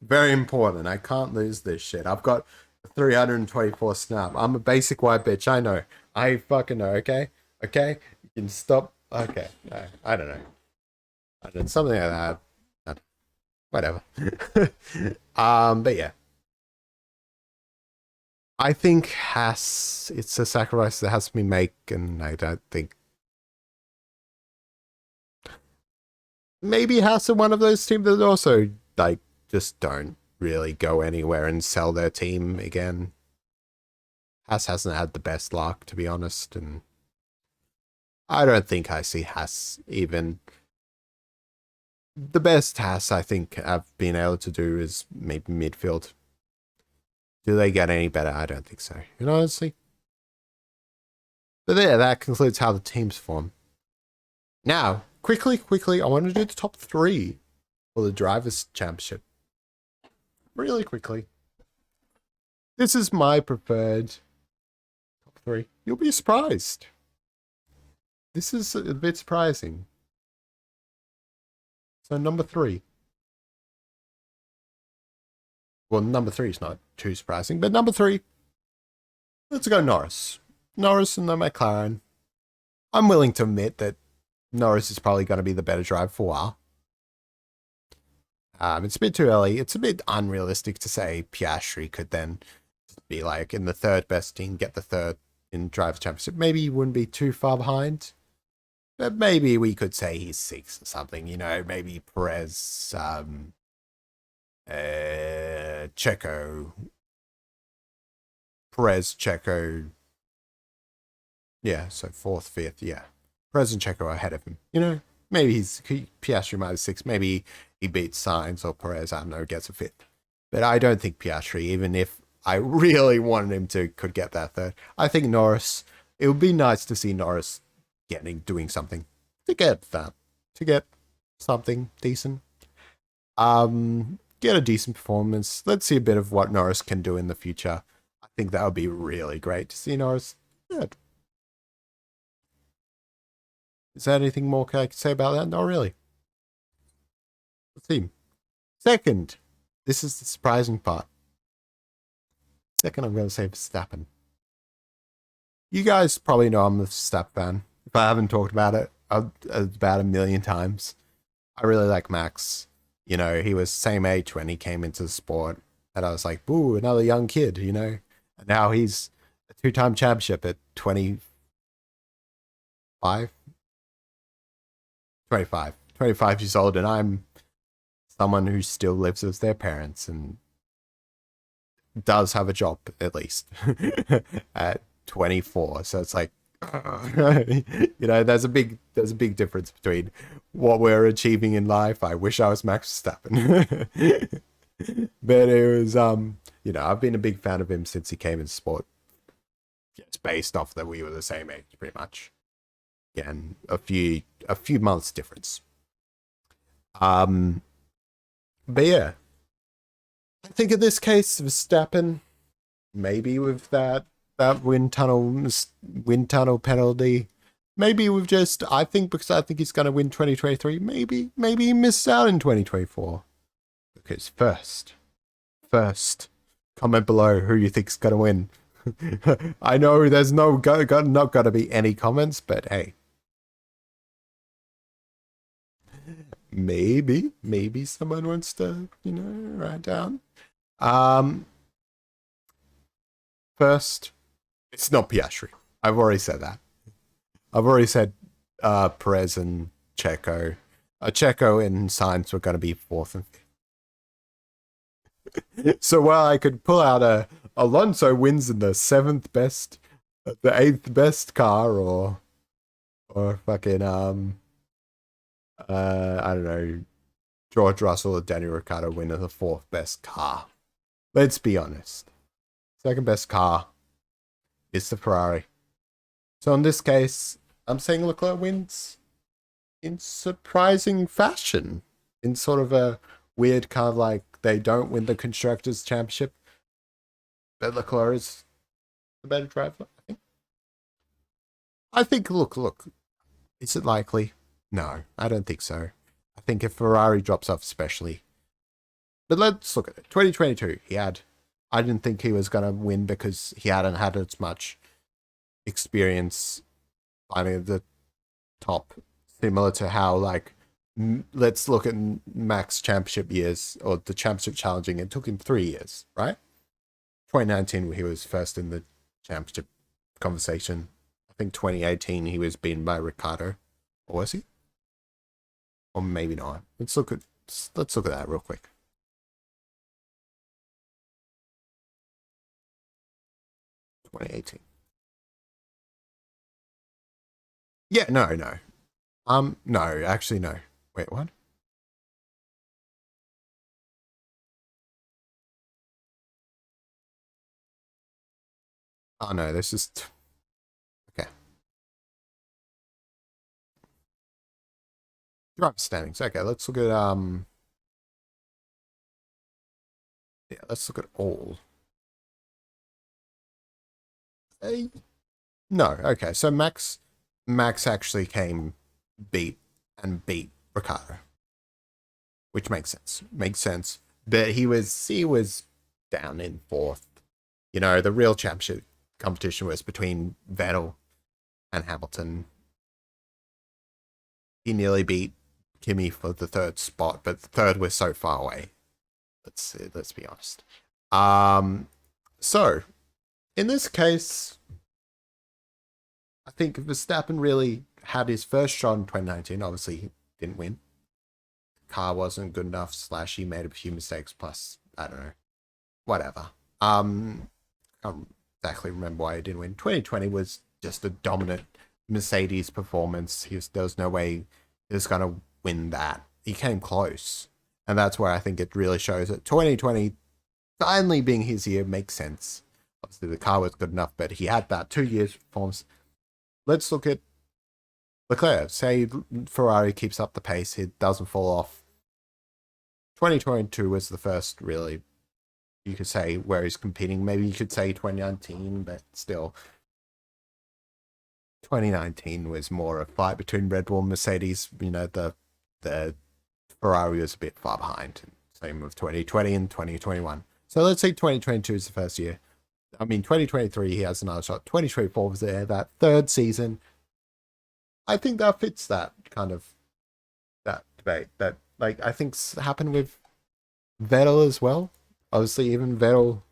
Very important. I can't lose this shit. I've got 324 snap. I'm a basic white bitch. I know. I fucking know, okay? Okay? You can stop. Okay. No, I don't know. I don't know. Something like that. Whatever. But yeah. I think it's a sacrifice that has to be made, and I don't think maybe Haas are one of those teams that also like just don't really go anywhere and sell their team again. Haas hasn't had the best luck, to be honest, and I don't think I see Haas even. The best Haas I think I've been able to do is maybe midfield. Do they get any better? I don't think so. You know, honestly. But there, that concludes how the teams form. Now, quickly, I want to do the top 3 for the Drivers' Championship. Really quickly. This is my preferred top 3. You'll be surprised. This is a bit surprising. So number 3. Well, number 3 is not too surprising, but number 3, let's go Norris. Norris and the McLaren. I'm willing to admit that Norris is probably going to be the better driver for a while. It's a bit too early. It's a bit unrealistic to say Piastri could then be like in the 3rd best team, get the 3rd in Drivers' Championship. Maybe he wouldn't be too far behind. But maybe we could say he's 6 or something. You know, maybe Perez, Checo. Perez, Checo. Yeah, so 4th, 5th, yeah. Perez and Checo are ahead of him. You know, maybe Piastri might be 6. Maybe he beats Sainz or Perez, I don't know, gets a 5th. But I don't think Piastri, even if I really wanted him to, could get that 3rd. I think Norris, it would be nice to see Norris doing something to get that, to get something decent. Get a decent performance. Let's see a bit of what Norris can do in the future. I think that would be really great to see Norris. Good. Is there anything more I can say about that? Not really. Let's see. 2nd. This is the surprising part. 2nd, I'm going to say Verstappen. You guys probably know I'm a Verstappen fan. If I haven't talked about it about a million times. I really like Max. You know, he was same age when he came into the sport. And I was like, boo, another young kid, you know. And now he's a 2-time championship at 25? 25 years old, and I'm someone who still lives with their parents and does have a job at least at 24. So it's like, you know, there's a big difference between what we're achieving in life. I wish I was Max Verstappen. But it was you know, I've been a big fan of him since he came in sport. It's based off that we were the same age pretty much. Again, a few months difference. But yeah, I think in this case, Verstappen, maybe with that wind tunnel penalty, maybe with just because I think he's going to win 2023. Maybe he missed out in 2024 because first, comment below who you think's going to win. I know there's not going to be any comments, but hey. Maybe someone wants to, you know, write down. First, it's not Piastri. I've already said that. I've already said Perez and Checo. Checo and Sainz were going to be 4th and 5th. So while I could pull out Alonso wins in the 7th best, the 8th best car, or fucking I don't know, George Russell or Daniel Ricciardo win the 4th best car. Let's be honest. 2nd best car is the Ferrari. So in this case, I'm saying Leclerc wins in surprising fashion, in sort of a weird kind of like they don't win the constructors championship, but Leclerc is the better driver. I think. Look. Is it likely? No, I don't think so. I think if Ferrari drops off, especially. But let's look at it. 2022, I didn't think he was going to win because he hadn't had as much experience finding the top, similar to how, like, let's look at Max championship years or the championship challenging. It took him 3 years, right? 2019, he was first in the championship conversation. I think 2018, he was beaten by Ricardo. Or was he? Or maybe not. Let's look at that real quick. (2018). Yeah, no. No, actually, no. Wait, what? Oh, no, this is... Okay. Driver standings. Okay, let's look at, yeah, let's look at all. No, okay, so Max actually beat Ricardo, which makes sense. But he was down in fourth. You know, the real championship competition was between Vettel and Hamilton. He nearly beat Kimi for the third spot, but the third was so far away. Let's be honest. So in this case, I think Verstappen really had his first shot in 2019. Obviously, he didn't win. The car wasn't good enough. / he made a few mistakes. Plus, I don't know, whatever. Can't exactly remember why he didn't win. 2020 was just a dominant Mercedes performance. There was no way he was gonna win that. He came close, and that's where I think it really shows that 2020 finally being his year makes sense. Obviously, the car was good enough, but he had that 2 years performance. Let's look at Leclerc. Say Ferrari keeps up the pace, it doesn't fall off. 2022 was the first, really, you could say, where he's competing. Maybe you could say 2019, but still. 2019 was more a fight between Red Bull and Mercedes. You know, the Ferrari was a bit far behind. Same with 2020 and 2021. So let's say 2022 is the first year. I mean, 2023, he has another shot. 2024 was there, that third season. I think that fits that kind of that debate. That, like, I think happened with Vettel as well. Obviously, even Vettel.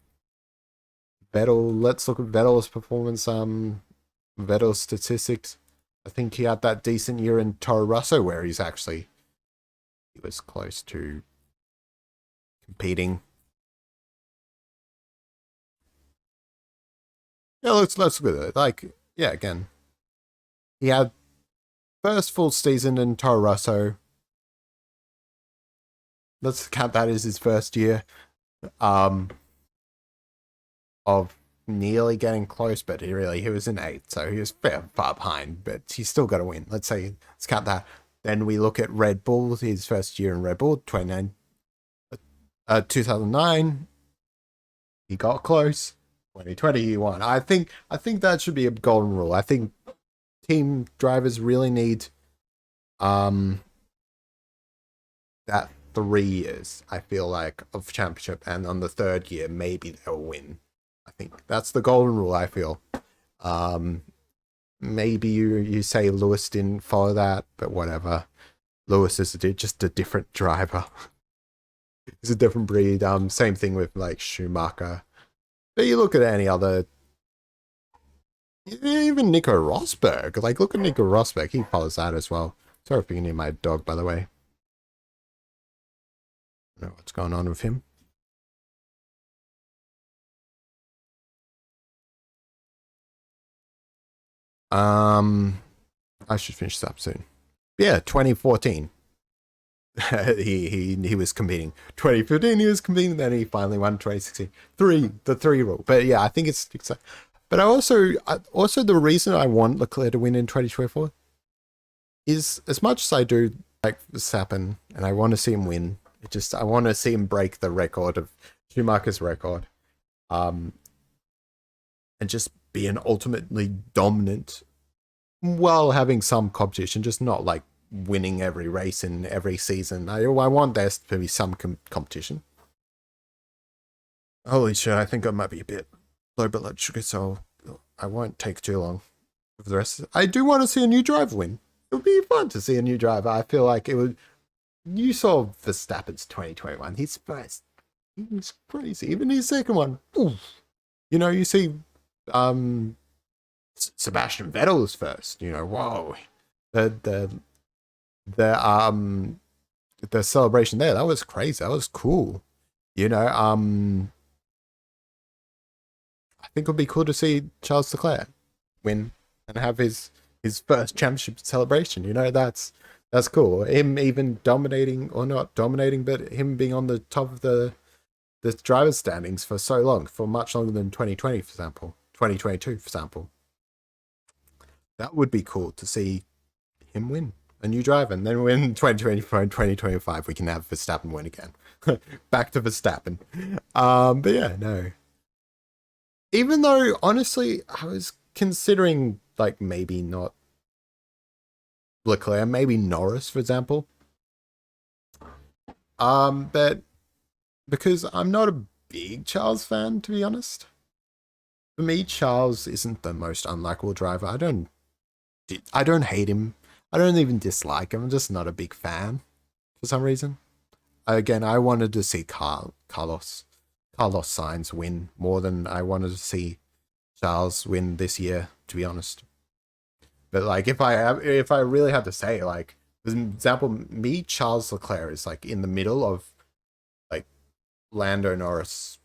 Let's look at Vettel's performance. Vettel's statistics. I think he had that decent year in Toro Rosso where he was close to competing. Yeah, let's look at it. Like, yeah, again, he had first full season in Toro Rosso. Let's count that as his first year of nearly getting close, but he was in 8th, so he was far behind, but he's still got to win. Let's count that. Then we look at Red Bull, his first year in Red Bull, 2009. He got close. 2020 he won. I think that should be a golden rule. I think team drivers really need that 3 years, I feel like, of championship, and on the third year maybe they'll win. I think that's the golden rule, I feel. Maybe you say Lewis didn't follow that, but whatever. Lewis is just a different driver. He's a different breed. Same thing with like Schumacher. But you look at any other, even Nico Rosberg. Like, look at Nico Rosberg. He follows that as well. Sorry for being my dog, by the way. I don't know what's going on with him. I should finish this up soon. Yeah, 2014. he was competing. 2015 he was competing, then he finally won 2016. The three rule. But yeah, I think it's But I also the reason I want Leclerc to win in 2024 is as much as I do like Verstappen and I want to see him win. I want to see him break the record of Schumacher's record, um, and just be an ultimately dominant while having some competition, just not like winning every race in every season. I want there to be some competition. Holy shit, I think I might be a bit low blood sugar, so I won't take too long for the rest. I do want to see a new driver win. It would be fun to see a new driver. I feel like it would. You saw Verstappen's 2021. His first, he was crazy. Even his second one, oof. You see, Sebastian Vettel's first. Whoa, the the the celebration there, that was crazy. That was cool. I think it would be cool to see Charles Leclerc win and have his first championship celebration. That's cool. Him even dominating, or not dominating, but him being on the top of the driver's standings for so long, for much longer than 2020, for example, 2022, for example. That would be cool to see him win a new driver, and then when 2024 and 2025 we can have Verstappen win again. Back to Verstappen. But yeah, no. Even though honestly I was considering like maybe not Leclerc, maybe Norris, for example. But because I'm not a big Charles fan, to be honest. For me, Charles isn't the most unlikable driver. I don't hate him. I don't even dislike him. I'm just not a big fan for some reason. Again, I wanted to see Carlos Sainz win more than I wanted to see Charles win this year, to be honest. But like, if I really had to say, like, for example, me, Charles Leclerc is like in the middle of like Lando Norris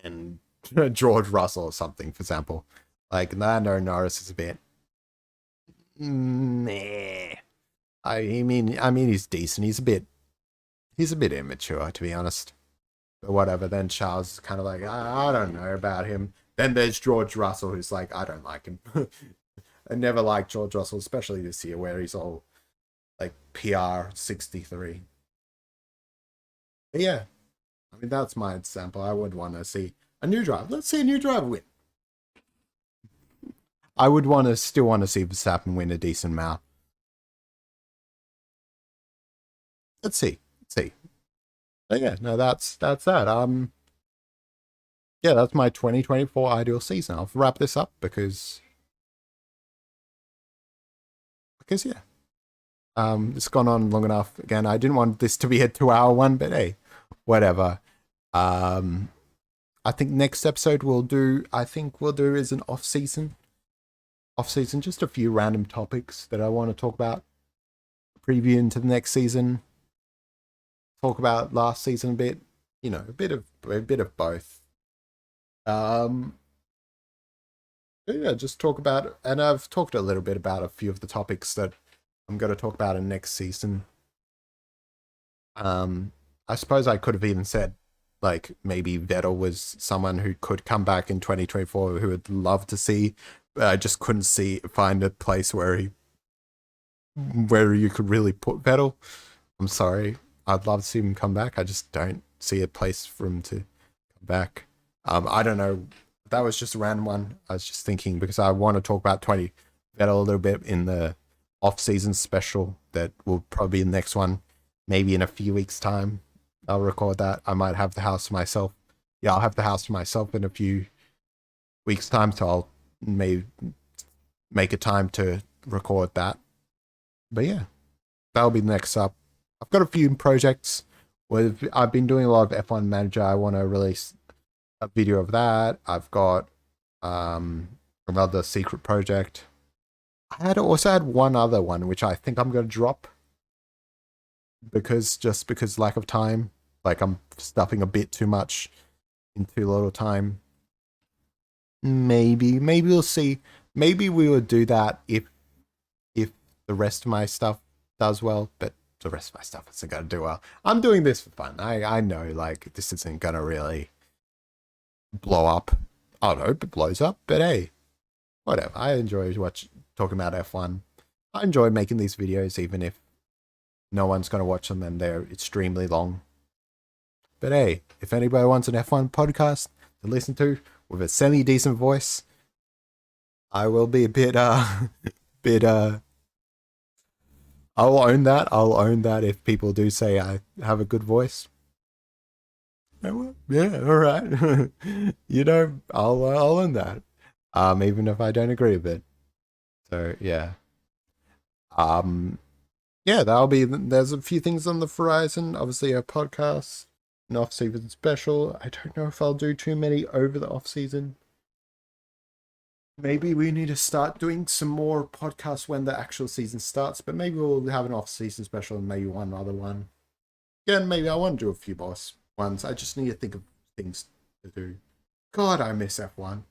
and George Russell or something, for example. Like, Lando Norris is a bit meh. I mean he's decent. He's a bit immature, to be honest. But whatever. Then Charles is kind of like, I don't know about him. Then there's George Russell, who's like, I don't like him. I never liked George Russell, especially this year where he's all like PR 63. But yeah, I mean, that's my example. I would want to see a new driver. Let's see a new driver win. I would still want to see Verstappen win a decent amount. Let's see. But yeah, no, that's that. Yeah, that's my 2024 ideal season. I'll wrap this up because yeah. It's gone on long enough. Again, I didn't want this to be a 2-hour one, but hey, whatever. I think next episode we'll do is an off season, just a few random topics that I want to talk about, preview into the next season, talk about last season a bit, a bit of both. Yeah, just talk about, and I've talked a little bit about a few of the topics that I'm going to talk about in next season. I suppose I could have even said, like, maybe Vettel was someone who could come back in 2024 who would love to see, but I just couldn't find a place where you could really put Vettel. I'm sorry. I'd love to see him come back. I just don't see a place for him to come back. I don't know. That was just a random one. I was just thinking because I want to talk about Vettel a little bit in the off-season special that will probably be the next one, maybe in a few weeks' time. I'll record that. I might have the house to myself. Yeah, I'll have the house to myself in a few weeks' time, so I'll maybe make a time to record that. But yeah, that'll be next up. I've got a few projects. I've been doing a lot of F1 Manager. I want to release a video of that. I've got another secret project. I also had one other one which I think I'm going to drop because lack of time. Like, I'm stuffing a bit too much in too little time. Maybe we'll see. Maybe we would do that if the rest of my stuff does well, but the rest of my stuff isn't going to do well. I'm doing this for fun. I know, like, this isn't going to really blow up. I don't know, it blows up, but hey, whatever. I enjoy talking about F1. I enjoy making these videos, even if no one's going to watch them and they're extremely long. But hey, if anybody wants an F1 podcast to listen to with a semi-decent voice, I will be a bit, I'll own that. I'll own that if people do say I have a good voice. Yeah, all right. I'll own that. Even if I don't agree with it. So yeah. Um, yeah, there's a few things on the horizon. Obviously, a podcast, an off-season special. I don't know if I'll do too many over the off-season. Maybe we need to start doing some more podcasts when the actual season starts, but maybe we'll have an off-season special and maybe one other one. Again, maybe I want to do a few boss ones. I just need to think of things to do. God, I miss F1.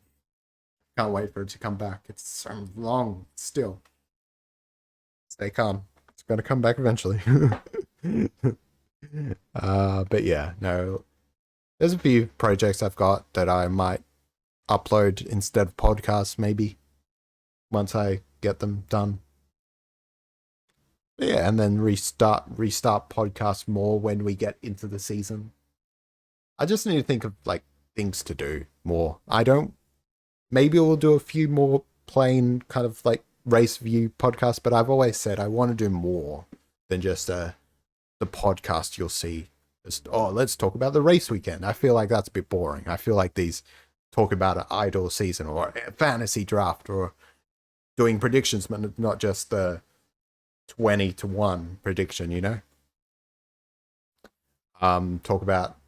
Can't wait for it to come back. It's so long still. Stay calm. It's going to come back eventually. But yeah, no. There's a few projects I've got that I might upload instead of podcasts, maybe, once I get them done. But yeah, and then restart podcasts more when we get into the season. I just need to think of like things to do more. Maybe we'll do a few more plain kind of like race view podcasts, but I've always said I want to do more than just the podcast you'll see. Just, let's talk about the race weekend. I feel like that's a bit boring. I feel like these talk about an idle season or a fantasy draft or doing predictions, but not just the 20-1 prediction, talk about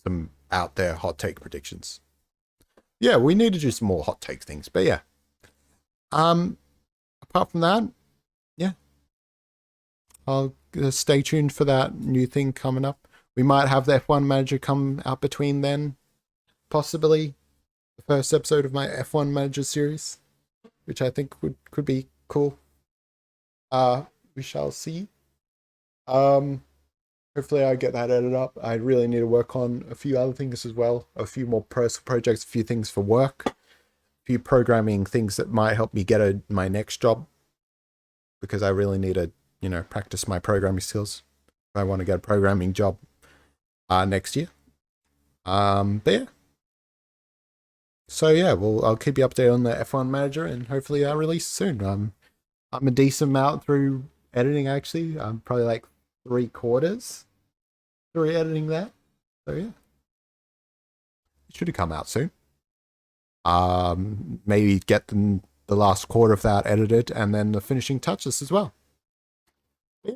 some out there hot take predictions. Yeah, we need to do some more hot take things, but yeah. Apart from that, yeah, I'll stay tuned for that new thing coming up. We might have the F1 Manager come out between then, possibly the first episode of my F1 Manager series, which I think could be cool. We shall see. Hopefully I get that edited up. I really need to work on a few other things as well. A few more personal projects, a few things for work, a few programming things that might help me get my next job. Because I really need to, practice my programming skills if I want to get a programming job next year. But yeah. So yeah, I'll keep you updated on the F1 Manager and hopefully I'll release soon. I'm a decent amount through editing actually. I'm probably like 3/4 through editing that. So yeah. It should have come out soon. Maybe get the last quarter of that edited and then the finishing touches as well. Yeah.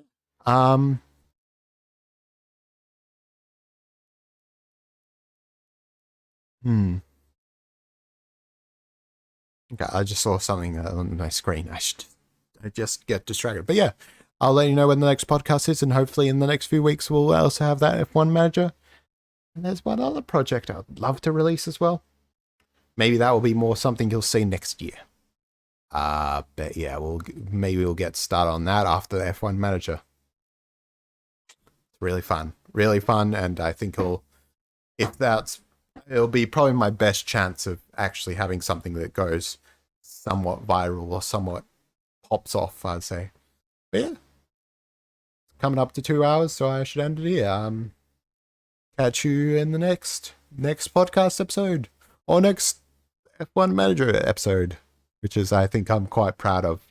Okay, I just saw something on my screen. I just get distracted. But yeah, I'll let you know when the next podcast is, and hopefully in the next few weeks we'll also have that F1 Manager. And there's one other project I'd love to release as well. Maybe that will be more something you'll see next year. But yeah, maybe we'll get started on that after the F1 Manager. It's really fun, and I think it'll be probably my best chance of actually having something that goes somewhat viral or somewhat pops off, I'd say. But yeah, it's coming up to 2 hours, so I should end it here. Catch you in the next podcast episode or next F1 Manager episode, which is I think I'm quite proud of.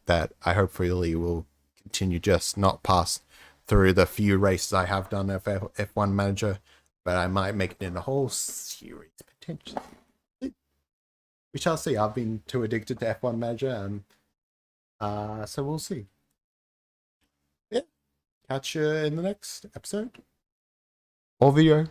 That I hopefully will continue, just not pass through the few races I have done of F1 Manager, but I might make it in a whole series potentially. We shall see. I've been too addicted to F1 Manager, and so we'll see. Yeah, catch you in the next episode or video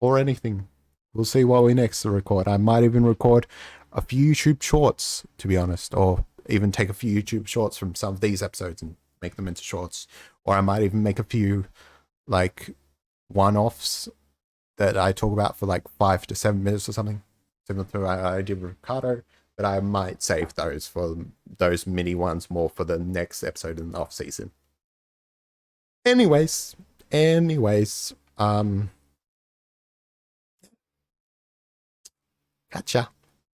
or anything. We'll see what we next record. I might even record a few YouTube shorts, to be honest, or even take a few YouTube shorts from some of these episodes and make them into shorts. Or I might even make a few like one-offs that I talk about for like 5 to 7 minutes or something, similar to what I did with Ricardo. But I might save those for those mini ones more for the next episode in the off season. Anyways, Catch ya.